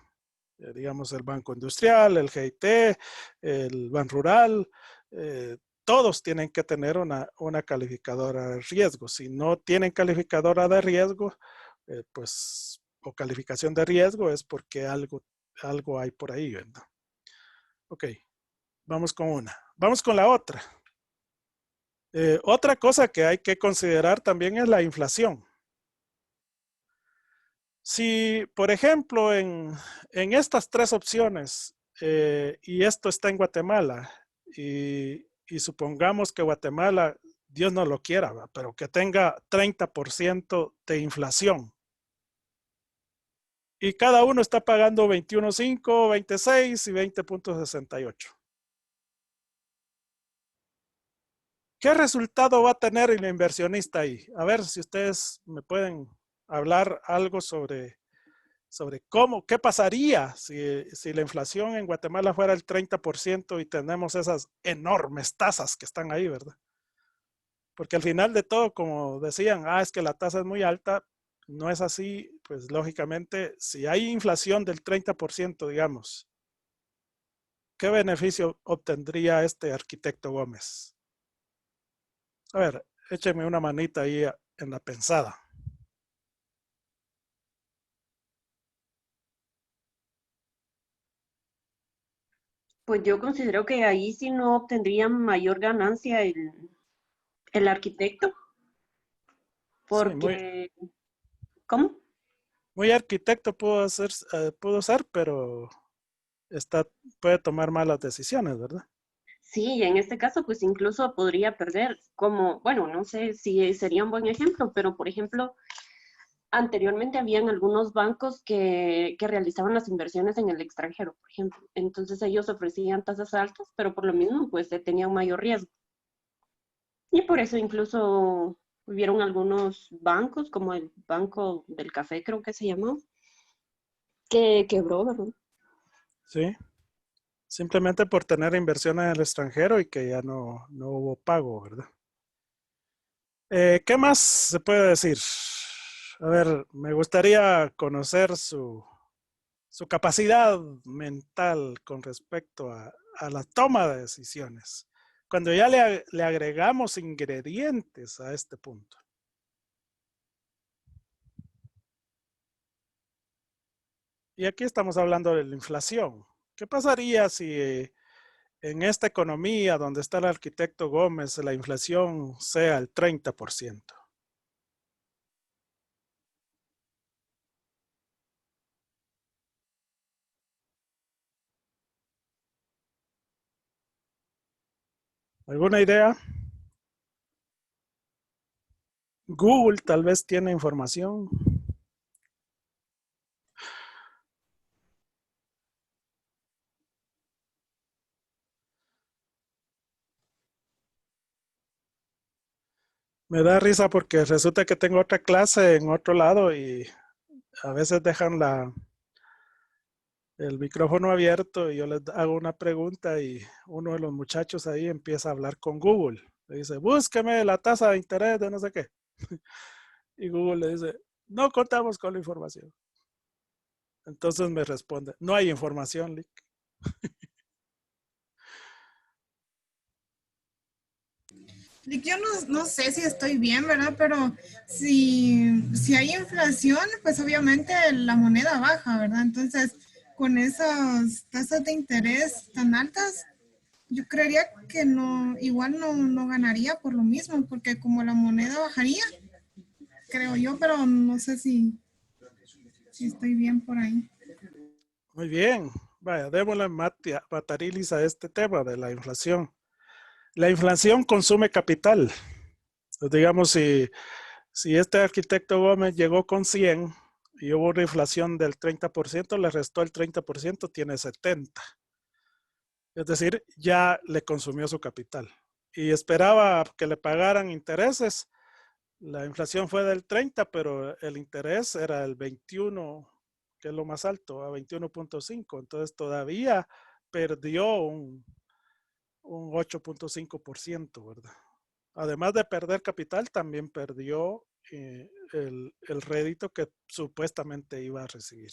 Digamos el Banco Industrial, el GIT, el Banrural, todos tienen que tener una calificadora de riesgo. Si no tienen calificadora de riesgo, pues, o calificación de riesgo, es porque algo hay por ahí, ¿verdad? Ok, vamos con una. Vamos con la otra. Otra cosa que hay que considerar también es la inflación. Si, por ejemplo, en estas tres opciones, y esto está en Guatemala, y supongamos que Guatemala, Dios no lo quiera, ¿va? Pero que tenga 30% de inflación. Y cada uno está pagando 21.5, 26 y 20.68. ¿Qué resultado va a tener el inversionista ahí? A ver si ustedes me pueden hablar algo sobre cómo, qué pasaría si la inflación en Guatemala fuera el 30% y tenemos esas enormes tasas que están ahí, ¿verdad? Porque al final de todo, como decían, es que la tasa es muy alta, no es así, pues lógicamente, si hay inflación del 30%, digamos, ¿qué beneficio obtendría este arquitecto Gómez? A ver, échenme una manita ahí en la pensada. Pues yo considero que ahí sí no obtendría mayor ganancia el arquitecto, Sí, porque, ¿cómo? muy arquitecto pudo ser, pero puede tomar malas decisiones, ¿verdad? Sí, y en este caso, pues incluso podría perder, como, bueno, no sé si sería un buen ejemplo, pero por ejemplo, anteriormente habían algunos bancos que realizaban las inversiones en el extranjero, por ejemplo. Entonces ellos ofrecían tasas altas, pero por lo mismo, pues tenía un mayor riesgo. Y por eso incluso hubieron algunos bancos, como el Banco del Café, creo que se llamó, que quebró, ¿verdad? Sí, simplemente por tener inversiones en el extranjero y que ya no hubo pago, ¿verdad? ¿Qué más se puede decir? A ver, me gustaría conocer su capacidad mental con respecto a la toma de decisiones. Cuando ya le agregamos ingredientes a este punto. Y aquí estamos hablando de la inflación. ¿Qué pasaría si en esta economía donde está el arquitecto Gómez la inflación sea el 30%? ¿Alguna idea? Google tal vez tiene información. Me da risa porque resulta que tengo otra clase en otro lado y a veces dejan el micrófono abierto y yo les hago una pregunta y uno de los muchachos ahí empieza a hablar con Google. Le dice, búsqueme la tasa de interés de no sé qué. Y Google le dice, no contamos con la información. Entonces me responde, no hay información, Lick. Yo no sé si estoy bien, ¿verdad? Pero si hay inflación, pues obviamente la moneda baja, ¿verdad? Entonces, con esas tasas de interés tan altas, yo creería que igual no ganaría por lo mismo, porque como la moneda bajaría, creo yo, pero no sé si estoy bien por ahí. Muy bien. Vaya, démosle matarilis a este tema de la inflación. La inflación consume capital. Entonces, digamos, si este arquitecto Gómez llegó con 100 y hubo una inflación del 30%, le restó el 30%, tiene 70. Es decir, ya le consumió su capital. Y esperaba que le pagaran intereses. La inflación fue del 30, pero el interés era el 21, que es lo más alto, a 21.5. Entonces todavía perdió un 8.5%, ¿verdad? Además de perder capital, también perdió el rédito que supuestamente iba a recibir.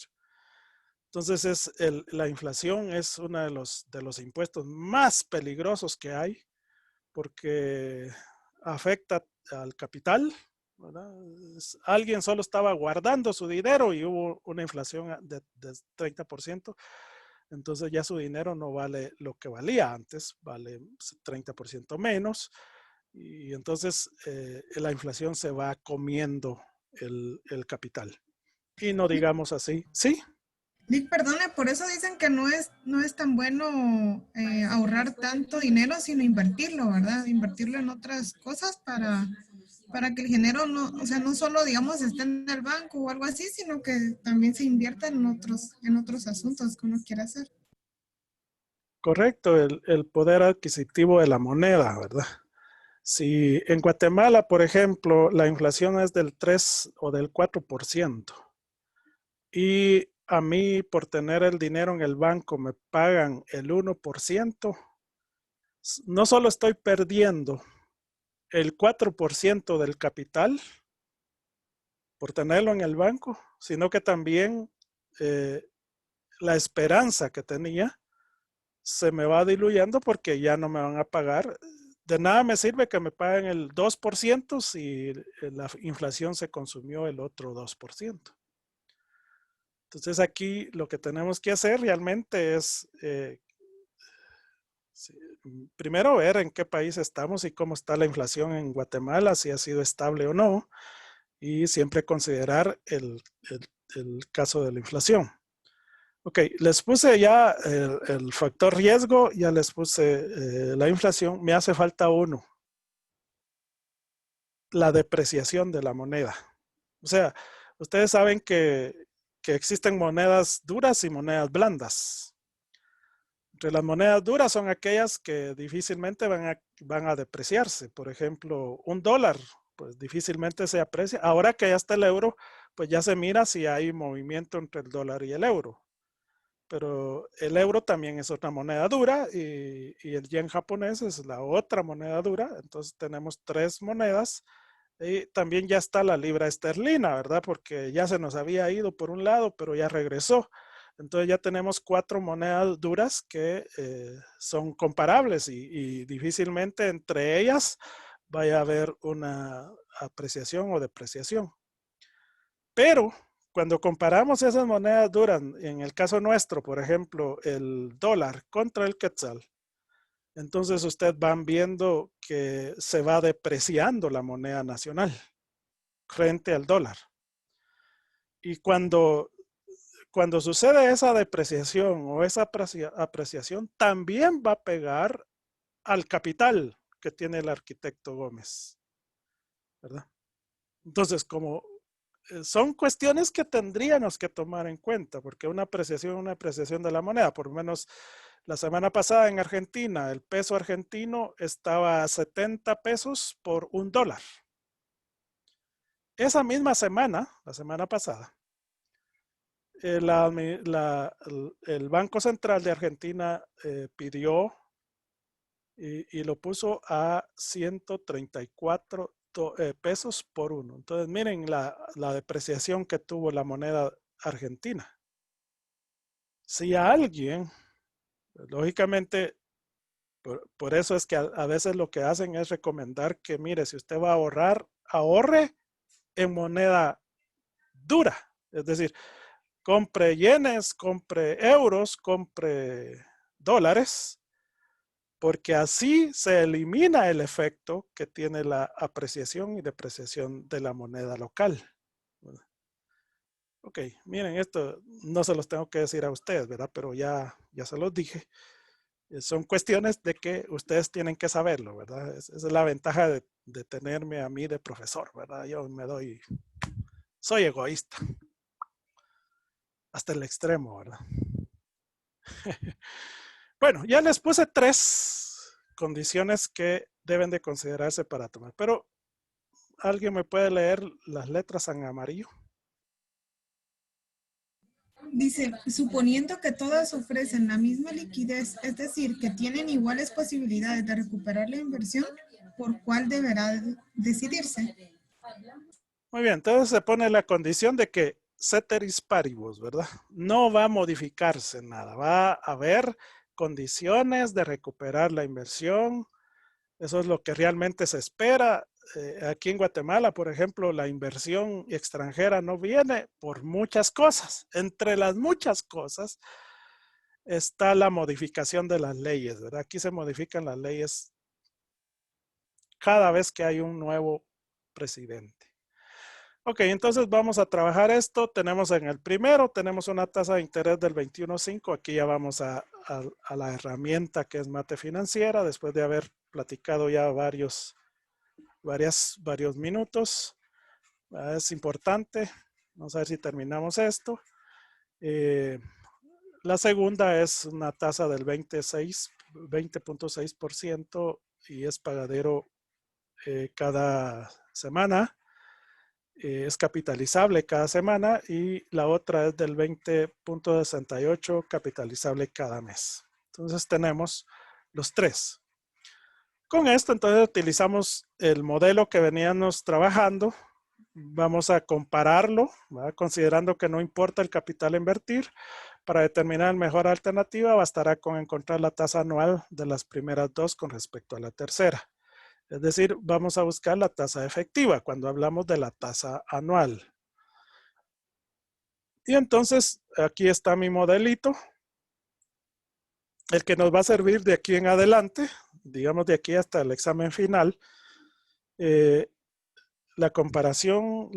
Entonces la inflación es uno de los impuestos más peligrosos que hay porque afecta al capital, ¿verdad? Alguien solo estaba guardando su dinero y hubo una inflación de 30%, entonces ya su dinero no vale lo que valía antes, vale 30% menos, y entonces la inflación se va comiendo el capital. y no digamos así. ¿Sí? Lick, perdone, por eso dicen que no es tan bueno ahorrar tanto dinero, sino invertirlo, ¿verdad? Invertirlo en otras cosas para que el dinero no, o sea, no solo, digamos, esté en el banco o algo así, sino que también se invierta en otros asuntos que uno quiera hacer. Correcto, el poder adquisitivo de la moneda, ¿verdad? Si en Guatemala, por ejemplo, la inflación es del 3 o del 4%, y a mí por tener el dinero en el banco me pagan el 1%, no solo estoy perdiendo el 4% del capital por tenerlo en el banco, sino que también la esperanza que tenía se me va diluyendo porque ya no me van a pagar. De nada me sirve que me paguen el 2% si la inflación se consumió el otro 2%. Entonces aquí lo que tenemos que hacer realmente es primero ver en qué país estamos y cómo está la inflación en Guatemala, si ha sido estable o no, y siempre considerar el caso de la inflación. Ok, les puse ya el factor riesgo, ya les puse la inflación, me hace falta uno, la depreciación de la moneda. O sea, ustedes saben que existen monedas duras y monedas blandas. Entre las monedas duras son aquellas que difícilmente van a depreciarse. Por ejemplo, $1, pues difícilmente se aprecia. Ahora que ya está el euro, pues ya se mira si hay movimiento entre el dólar y el euro. Pero el euro también es otra moneda dura y el yen japonés es la otra moneda dura. Entonces tenemos 3 monedas. Y también ya está la libra esterlina, ¿verdad? Porque ya se nos había ido por un lado, pero ya regresó. Entonces ya tenemos 4 monedas duras que son comparables y difícilmente entre ellas vaya a haber una apreciación o depreciación. Pero cuando comparamos esas monedas duras, en el caso nuestro, por ejemplo, el dólar contra el quetzal, entonces ustedes van viendo que se va depreciando la moneda nacional frente al dólar. Y cuando sucede esa depreciación o esa apreciación, también va a pegar al capital que tiene el arquitecto Gómez, ¿verdad? Entonces, como son cuestiones que tendríamos que tomar en cuenta, porque una apreciación de la moneda, por lo menos la semana pasada en Argentina, el peso argentino estaba a 70 pesos por $1. Esa misma semana, la semana pasada, el Banco Central de Argentina pidió y lo puso a 134 pesos por uno. Entonces miren la depreciación que tuvo la moneda argentina. Si a alguien, lógicamente, por eso es que a veces lo que hacen es recomendar que, mire, si usted va a ahorrar, ahorre en moneda dura. Es decir, compre yenes, compre euros, compre dólares, porque así se elimina el efecto que tiene la apreciación y depreciación de la moneda local. Ok, miren, esto no se los tengo que decir a ustedes, ¿verdad? Pero ya se los dije. Son cuestiones de que ustedes tienen que saberlo, ¿verdad? Esa es la ventaja de tenerme a mí de profesor, ¿verdad? Yo soy egoísta. Hasta el extremo, ¿verdad? Bueno, ya les puse 3 condiciones que deben de considerarse para tomar, pero ¿alguien me puede leer las letras en amarillo? Dice, suponiendo que todas ofrecen la misma liquidez, es decir, que tienen iguales posibilidades de recuperar la inversión, ¿por cuál deberá decidirse? Muy bien, entonces se pone la condición de que ceteris paribus, ¿verdad? No va a modificarse nada, va a haber condiciones de recuperar la inversión. Eso es lo que realmente se espera. Aquí en Guatemala, por ejemplo, la inversión extranjera no viene por muchas cosas. Entre las muchas cosas está la modificación de las leyes, ¿verdad? Aquí se modifican las leyes cada vez que hay un nuevo presidente. Ok, entonces vamos a trabajar esto. Tenemos en el primero, tenemos una tasa de interés del 21.5. Aquí ya vamos a la herramienta que es Mate Financiera, después de haber platicado ya varios minutos. Es importante. Vamos a ver si terminamos esto. La segunda es una tasa del 20.6% y es pagadero cada semana. Es capitalizable cada semana y la otra es del 20.68 capitalizable cada mes. Entonces tenemos los tres. Con esto entonces utilizamos el modelo que veníamos trabajando. Vamos a compararlo, ¿verdad? Considerando que no importa el capital a invertir. Para determinar la mejor alternativa bastará con encontrar la tasa anual de las primeras dos con respecto a la tercera. Es decir, vamos a buscar la tasa efectiva cuando hablamos de la tasa anual. Y entonces, aquí está mi modelito. El que nos va a servir de aquí en adelante, digamos de aquí hasta el examen final. La comparación,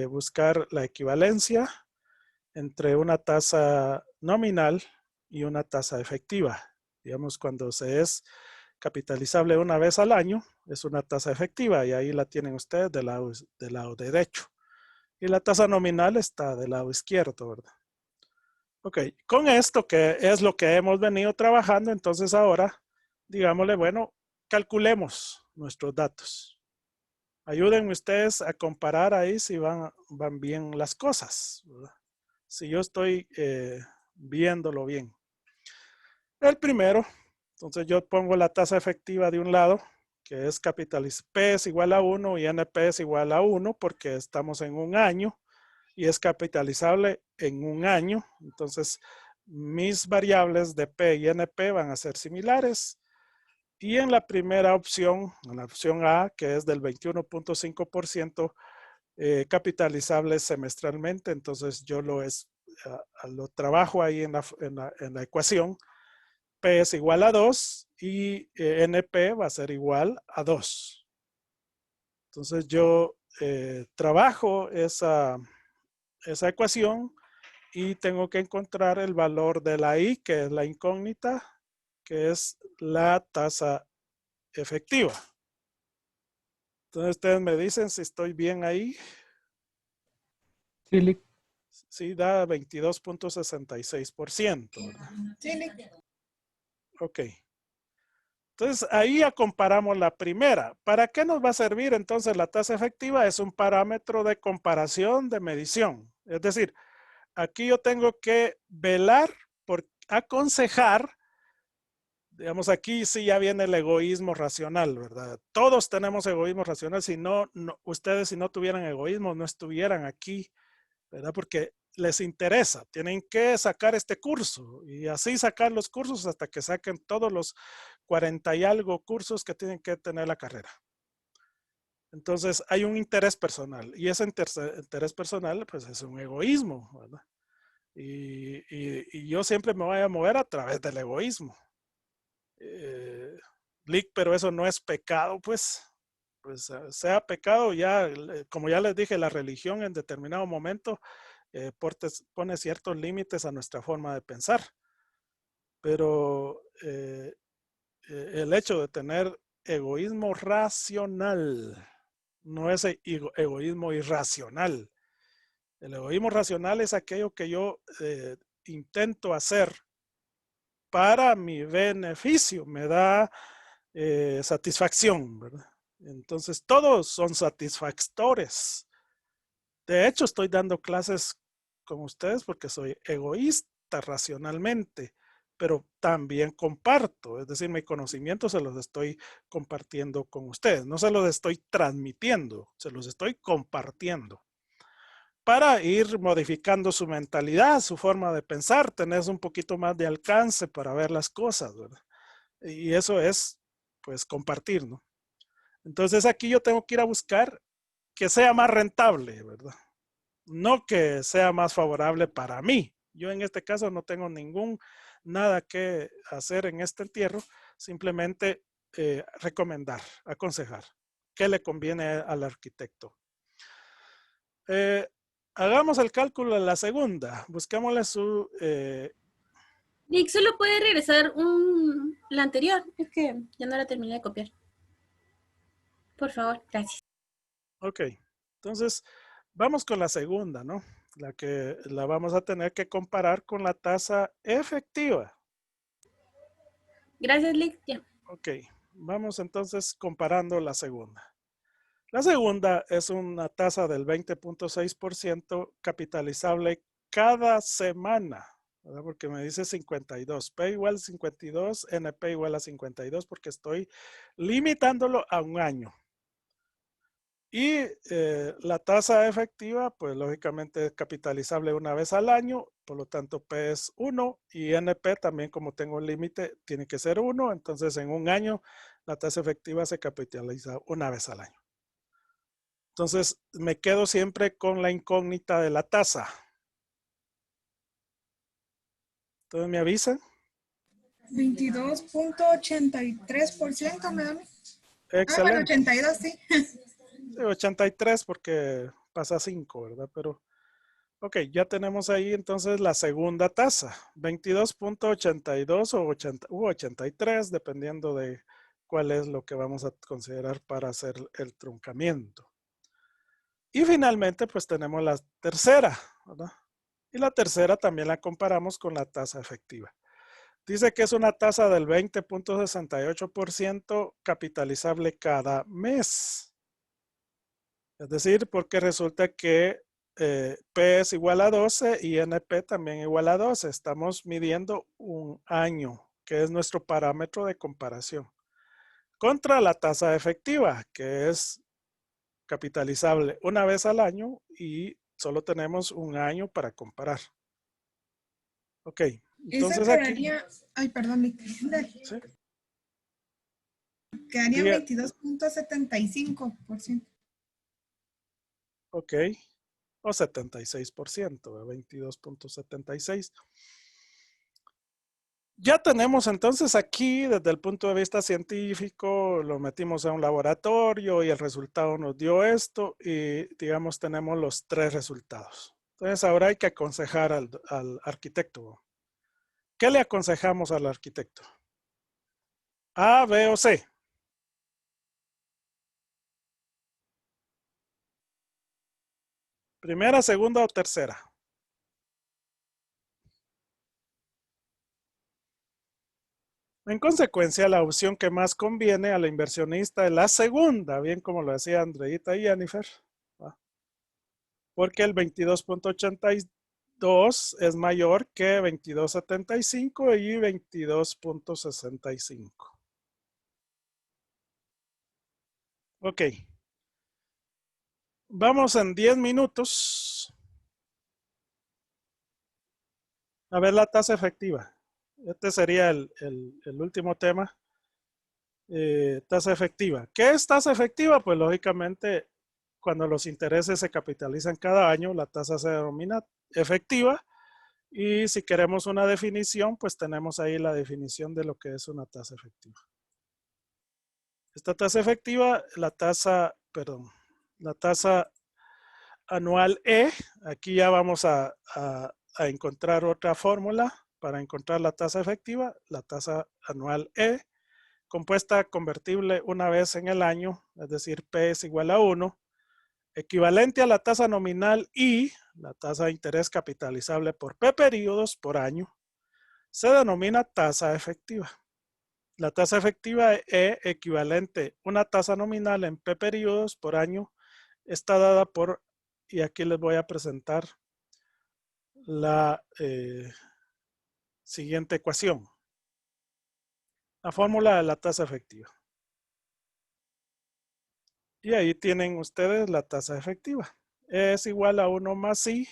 buscar la equivalencia entre una tasa nominal y una tasa efectiva. Digamos, cuando se es capitalizable una vez al año, es una tasa efectiva y ahí la tienen ustedes del lado derecho. Y la tasa nominal está del lado izquierdo, ¿verdad? Ok, con esto que es lo que hemos venido trabajando, entonces ahora, digámosle, bueno, calculemos nuestros datos. Ayúdenme ustedes a comparar ahí si van bien las cosas, ¿verdad? Si yo estoy viéndolo bien. El primero, entonces yo pongo la tasa efectiva de un lado, que es P es igual a 1 y NP es igual a 1 porque estamos en un año y es capitalizable en un año. Entonces mis variables de P y NP van a ser similares. Y en la primera opción, en la opción A, que es del 21.5%, capitalizable semestralmente, entonces yo lo trabajo ahí en la ecuación. P es igual a 2 y NP va a ser igual a 2. Entonces yo trabajo esa ecuación y tengo que encontrar el valor de la I, que es la incógnita, que es la tasa efectiva. Entonces ustedes me dicen si estoy bien ahí. Sí, sí da 22.66%. Sí, Ok. Entonces, ahí ya comparamos la primera. ¿Para qué nos va a servir entonces la tasa efectiva? Es un parámetro de comparación de medición. Es decir, aquí yo tengo que velar por aconsejar. Digamos, aquí sí ya viene el egoísmo racional, ¿verdad? Todos tenemos egoísmo racional. Si no, ustedes si no tuvieran egoísmo, no estuvieran aquí, ¿verdad? Porque les interesa, tienen que sacar este curso y así sacar los cursos hasta que saquen todos los 40 y algo cursos que tienen que tener la carrera. Entonces hay un interés personal y ese interés personal pues es un egoísmo, ¿verdad? Y yo siempre me voy a mover a través del egoísmo. Pero eso no es pecado, pues sea pecado ya, como ya les dije, la religión en determinado momento pone ciertos límites a nuestra forma de pensar. Pero el hecho de tener egoísmo racional no es egoísmo irracional. El egoísmo racional es aquello que yo intento hacer para mi beneficio, me da satisfacción, ¿verdad? Entonces todos son satisfactores. De hecho, estoy dando clases con ustedes porque soy egoísta racionalmente, pero también comparto, es decir, mi conocimiento se los estoy compartiendo con ustedes, no se los estoy transmitiendo, se los estoy compartiendo para ir modificando su mentalidad, su forma de pensar, tener un poquito más de alcance para ver las cosas, ¿verdad? Y eso es, pues, compartir, ¿no? Entonces aquí yo tengo que ir a buscar que sea más rentable, ¿verdad? No que sea más favorable para mí. Yo en este caso no tengo nada que hacer en este entierro, simplemente recomendar, aconsejar, qué le conviene al arquitecto. Hagamos el cálculo de la segunda. Busquémosle su... Nick, solo puede regresar la anterior. Es que ya no la terminé de copiar. Por favor, gracias. Ok, entonces vamos con la segunda, ¿no? La que la vamos a tener que comparar con la tasa efectiva. Gracias, Lick. Ya. Ok, vamos entonces comparando la segunda. La segunda es una tasa del 20.6% capitalizable cada semana, ¿verdad? Porque me dice 52, P igual a 52, NP igual a 52, porque estoy limitándolo a un año. Y la tasa efectiva, pues lógicamente es capitalizable una vez al año, por lo tanto P es 1 y NP también, como tengo un límite, tiene que ser 1. Entonces en un año la tasa efectiva se capitaliza una vez al año. Entonces me quedo siempre con la incógnita de la tasa. Entonces me avisan. 22.83%, me da. Excelente. Ah, bueno, 82, sí. 83 porque pasa 5, ¿verdad? Pero, ok, ya tenemos ahí entonces la segunda tasa, 22.82 o 83, dependiendo de cuál es lo que vamos a considerar para hacer el truncamiento. Y finalmente, pues tenemos la tercera, ¿verdad? Y la tercera también la comparamos con la tasa efectiva. Dice que es una tasa del 20.68% capitalizable cada mes. Es decir, porque resulta que P es igual a 12 y NP también igual a 12. Estamos midiendo un año, que es nuestro parámetro de comparación, contra la tasa efectiva, que es capitalizable una vez al año y solo tenemos un año para comparar. Ok, entonces esa quedaría, aquí... ay, perdón, ¿sí? Quedaría 22.75%. Ok, o 76%, 22.76. Ya tenemos entonces aquí, desde el punto de vista científico, lo metimos a un laboratorio y el resultado nos dio esto y digamos tenemos los tres resultados. Entonces ahora hay que aconsejar al arquitecto. ¿Qué le aconsejamos al arquitecto? A, B o C. Primera, segunda o tercera. En consecuencia, la opción que más conviene a la inversionista es la segunda, bien como lo decía Andreita y Jennifer, ¿va? Porque el 22.82 es mayor que 22.75 y 22.65. Ok. Vamos en 10 minutos a ver la tasa efectiva. Este sería el último tema. Tasa efectiva. ¿Qué es tasa efectiva? Pues lógicamente, cuando los intereses se capitalizan cada año, la tasa se denomina efectiva. Y si queremos una definición, pues tenemos ahí la definición de lo que es una tasa efectiva. Esta tasa efectiva, la tasa anual E, aquí ya vamos a encontrar otra fórmula para encontrar la tasa efectiva, la tasa anual E, compuesta convertible una vez en el año, es decir, P es igual a 1, equivalente a la tasa nominal I, la tasa de interés capitalizable por P periodos por año, se denomina tasa efectiva. La tasa efectiva E equivalente a una tasa nominal en P periodos por año está dada por, y aquí les voy a presentar la siguiente ecuación. La fórmula de la tasa efectiva. Y ahí tienen ustedes la tasa efectiva. E es igual a 1 más I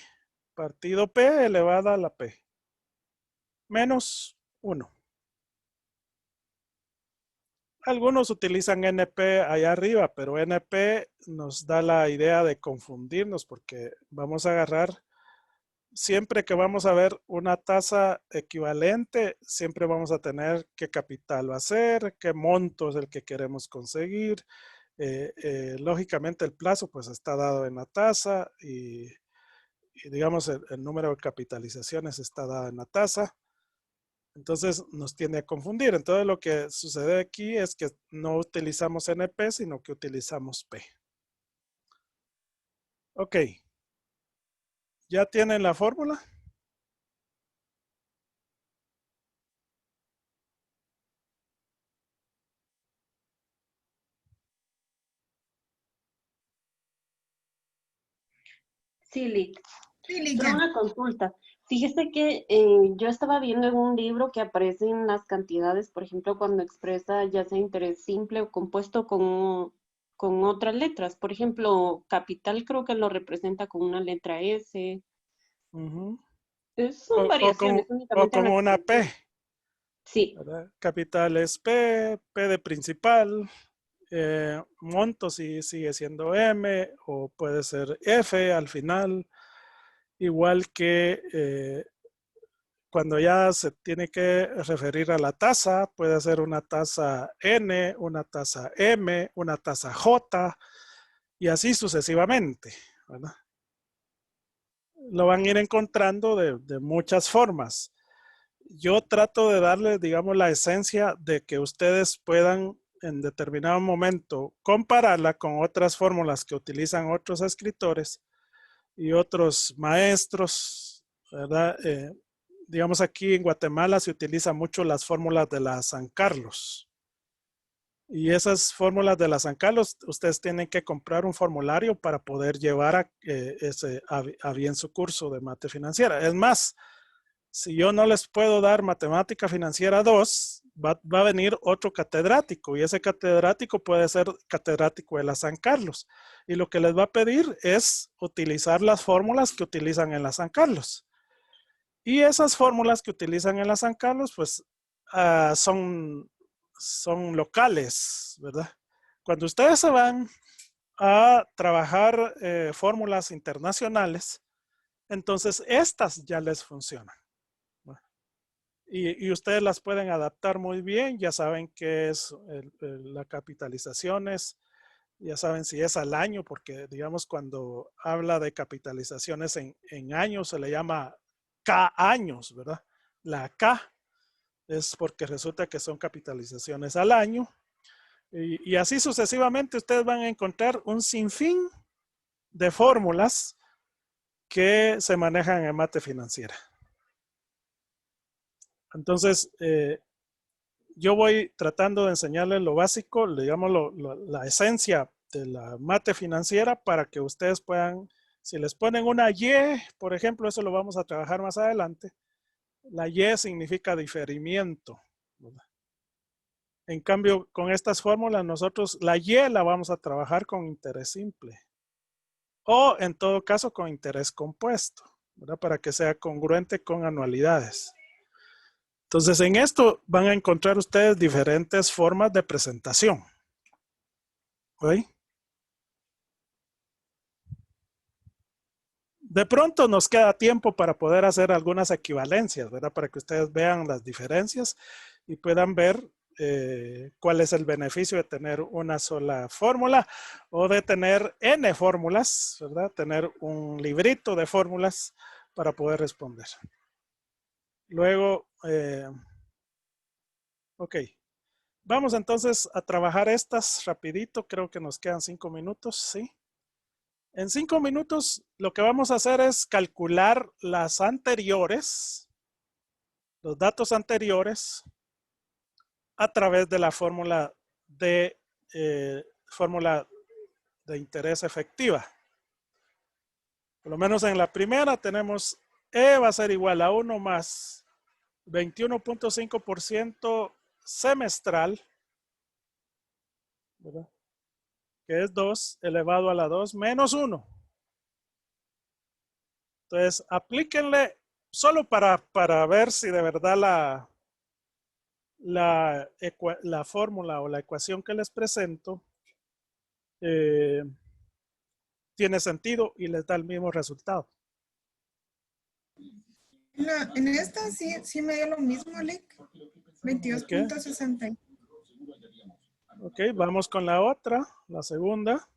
partido P elevada a la P. Menos 1. Algunos utilizan NP allá arriba, pero NP nos da la idea de confundirnos porque vamos a agarrar, siempre que vamos a ver una tasa equivalente, siempre vamos a tener qué capital va a ser, qué monto es el que queremos conseguir, lógicamente el plazo pues está dado en la tasa y digamos el número de capitalizaciones está dado en la tasa. Entonces nos tiende a confundir. Entonces lo que sucede aquí es que no utilizamos NP, sino que utilizamos P. Ok. ¿Ya tienen la fórmula? Sí, Lick. Sí, Lick, Solo ya. una consulta. Fíjese que yo estaba viendo en un libro que aparecen las cantidades, por ejemplo, cuando expresa ya sea interés simple o compuesto con otras letras. Por ejemplo, capital creo que lo representa con una letra S. Ujú. Son variaciones, o únicamente con la una P. expresión. Sí. ¿Verdad? Capital es P, P de principal, monto sí sigue siendo M o puede ser F al final, igual que cuando ya se tiene que referir a la tasa, puede ser una tasa N, una tasa M, una tasa J y así sucesivamente, ¿verdad? Lo van a ir encontrando de muchas formas. Yo trato de darles, digamos, la esencia de que ustedes puedan en determinado momento compararla con otras fórmulas que utilizan otros escritores y otros maestros, ¿verdad? Digamos, aquí en Guatemala se utilizan mucho las fórmulas de la San Carlos. Y esas fórmulas de la San Carlos, ustedes tienen que comprar un formulario para poder llevar a bien su curso de mate financiera. Es más, si yo no les puedo dar matemática financiera 2, va a venir otro catedrático y ese catedrático puede ser catedrático de la San Carlos. Y lo que les va a pedir es utilizar las fórmulas que utilizan en la San Carlos. Y esas fórmulas que utilizan en la San Carlos, pues son locales, ¿verdad? Cuando ustedes se van a trabajar fórmulas internacionales, entonces estas ya les funcionan. Y ustedes las pueden adaptar muy bien, ya saben qué es la capitalizaciones, ya saben si es al año, porque digamos cuando habla de capitalizaciones en años se le llama K años, ¿verdad? La K es porque resulta que son capitalizaciones al año. Y así sucesivamente ustedes van a encontrar un sinfín de fórmulas que se manejan en mate financiera. Entonces, yo voy tratando de enseñarles lo básico, digamos la esencia de la mate financiera para que ustedes puedan, si les ponen una Y, por ejemplo, eso lo vamos a trabajar más adelante. La Y significa diferimiento, ¿verdad? En cambio, con estas fórmulas nosotros la Y la vamos a trabajar con interés simple o en todo caso con interés compuesto, ¿verdad? Para que sea congruente con anualidades. Entonces, en esto van a encontrar ustedes diferentes formas de presentación. ¿Ok? De pronto nos queda tiempo para poder hacer algunas equivalencias, ¿verdad? Para que ustedes vean las diferencias y puedan ver cuál es el beneficio de tener una sola fórmula o de tener N fórmulas, ¿verdad? Tener un librito de fórmulas para poder responder. Luego, ok. Vamos entonces a trabajar estas rapidito. Creo que nos quedan 5 minutos, ¿sí? En 5 minutos lo que vamos a hacer es calcular las anteriores, los datos anteriores a través de la fórmula de interés efectiva. Por lo menos en la primera tenemos E va a ser igual a 1 más 21.5% semestral, ¿verdad? Que es 2 elevado a la 2 menos 1. Entonces, aplíquenle solo para ver si de verdad la fórmula o la ecuación que les presento tiene sentido y les da el mismo resultado. En esta sí me dio lo mismo, Lick. 22.60. Ok, vamos con la otra, la segunda.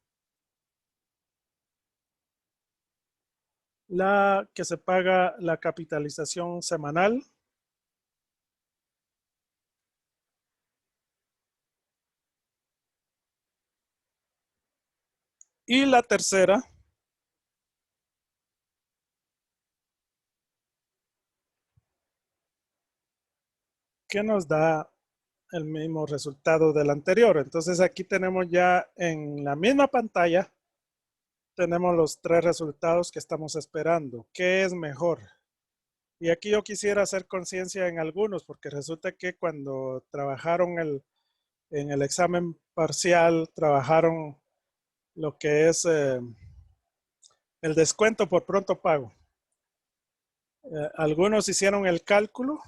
La que se paga la capitalización semanal. Y la tercera, que nos da el mismo resultado del anterior. Entonces aquí tenemos ya en la misma pantalla, tenemos los tres resultados que estamos esperando. ¿Qué es mejor? Y aquí yo quisiera hacer conciencia en algunos, porque resulta que cuando trabajaron en el examen parcial, trabajaron lo que es el descuento por pronto pago. Algunos hicieron el cálculo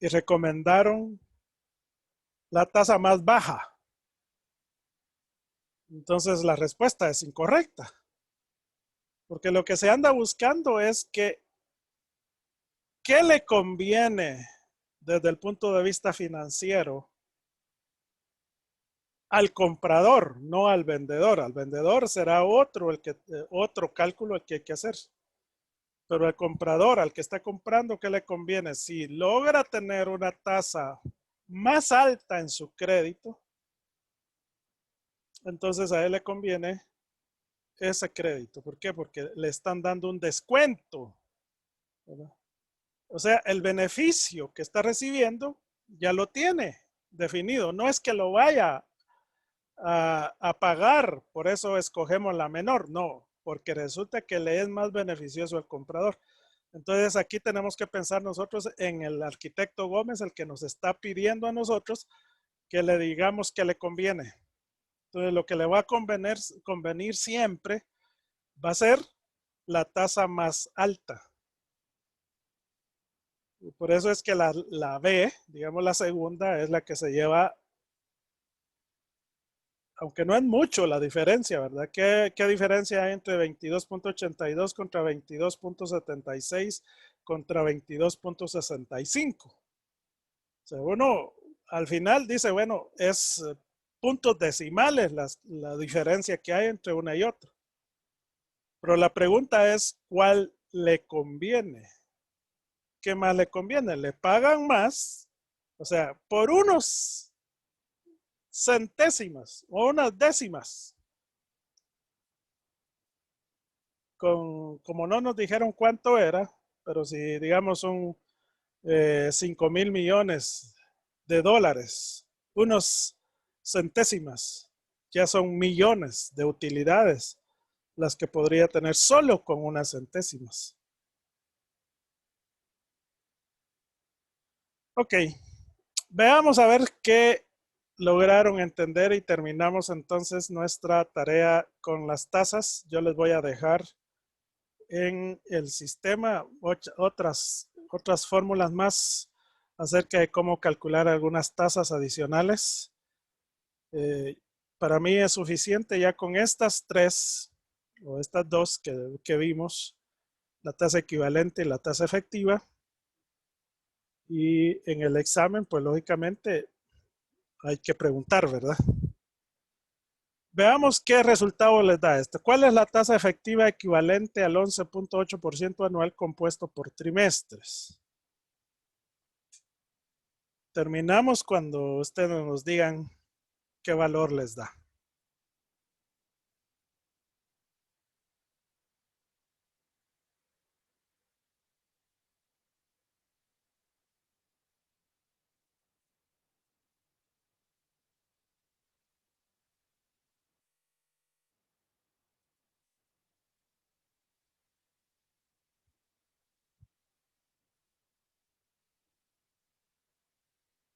y recomendaron la tasa más baja. Entonces la respuesta es incorrecta. Porque lo que se anda buscando es que ¿qué le conviene desde el punto de vista financiero al comprador, no al vendedor? Al vendedor será otro cálculo el que hay que hacer. Pero al comprador, al que está comprando, ¿qué le conviene? Si logra tener una tasa más alta en su crédito, entonces a él le conviene ese crédito. ¿Por qué? Porque le están dando un descuento, ¿verdad? O sea, el beneficio que está recibiendo ya lo tiene definido. No es que lo vaya a pagar, por eso escogemos la menor. No, porque resulta que le es más beneficioso al comprador. Entonces aquí tenemos que pensar nosotros en el arquitecto Gómez, el que nos está pidiendo a nosotros que le digamos que le conviene. Entonces lo que le va a convenir siempre va a ser la tasa más alta. Y por eso es que la B, digamos la segunda, es la que se lleva, aunque no es mucho la diferencia, ¿verdad? ¿Qué diferencia hay entre 22.82 contra 22.76 contra 22.65? O sea, uno al final dice, bueno, es puntos decimales la diferencia que hay entre una y otra. Pero la pregunta es, ¿cuál le conviene? ¿Qué más le conviene? ¿Le pagan más? O sea, por unos centésimas o unas décimas. Como no nos dijeron cuánto era, pero si digamos son 5 mil millones de dólares, unos centésimas, ya son millones de utilidades las que podría tener solo con unas centésimas. Ok, veamos a ver qué lograron entender y terminamos entonces nuestra tarea con las tasas. Yo les voy a dejar en el sistema otras fórmulas más acerca de cómo calcular algunas tasas adicionales. Para mí es suficiente ya con estas tres o estas dos que vimos, la tasa equivalente y la tasa efectiva. Y en el examen, pues lógicamente hay que preguntar, ¿verdad? Veamos qué resultado les da esto. ¿Cuál es la tasa efectiva equivalente al 11.8% anual compuesto por trimestres? Terminamos cuando ustedes nos digan qué valor les da.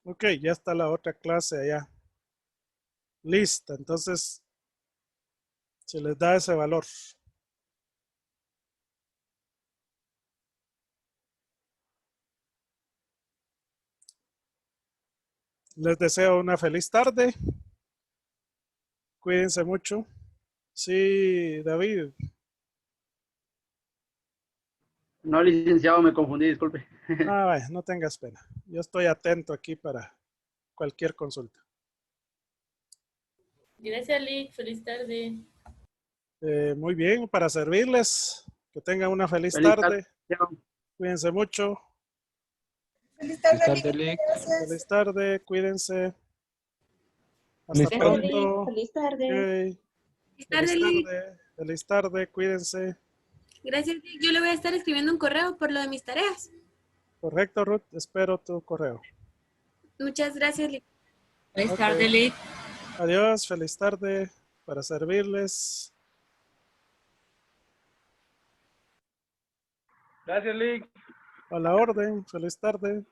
Ok, ya está la otra clase allá. Lista, entonces se les da ese valor. Les deseo una feliz tarde. Cuídense mucho. Sí, David. No, licenciado, me confundí, disculpe. Ah, vaya, no tengas pena. Yo estoy atento aquí para cualquier consulta. Gracias, Lick. Feliz tarde. Muy bien, para servirles. Que tengan una feliz Feliz tarde. tarde. Cuídense mucho. Feliz Feliz tarde, tarde, Lick. Lick. Gracias. Feliz tarde, cuídense. Feliz Hasta tarde. pronto. Feliz tarde. Ok. Feliz tarde, Lick. Feliz tarde, cuídense. Gracias, Lick. Yo le voy a estar escribiendo un correo por lo de mis tareas. Correcto, Ruth. Espero tu correo. Muchas gracias, Lick. Feliz Ok. tarde, Lick. Adiós, feliz tarde. Para servirles. Gracias, Lick. A la orden. Feliz tarde.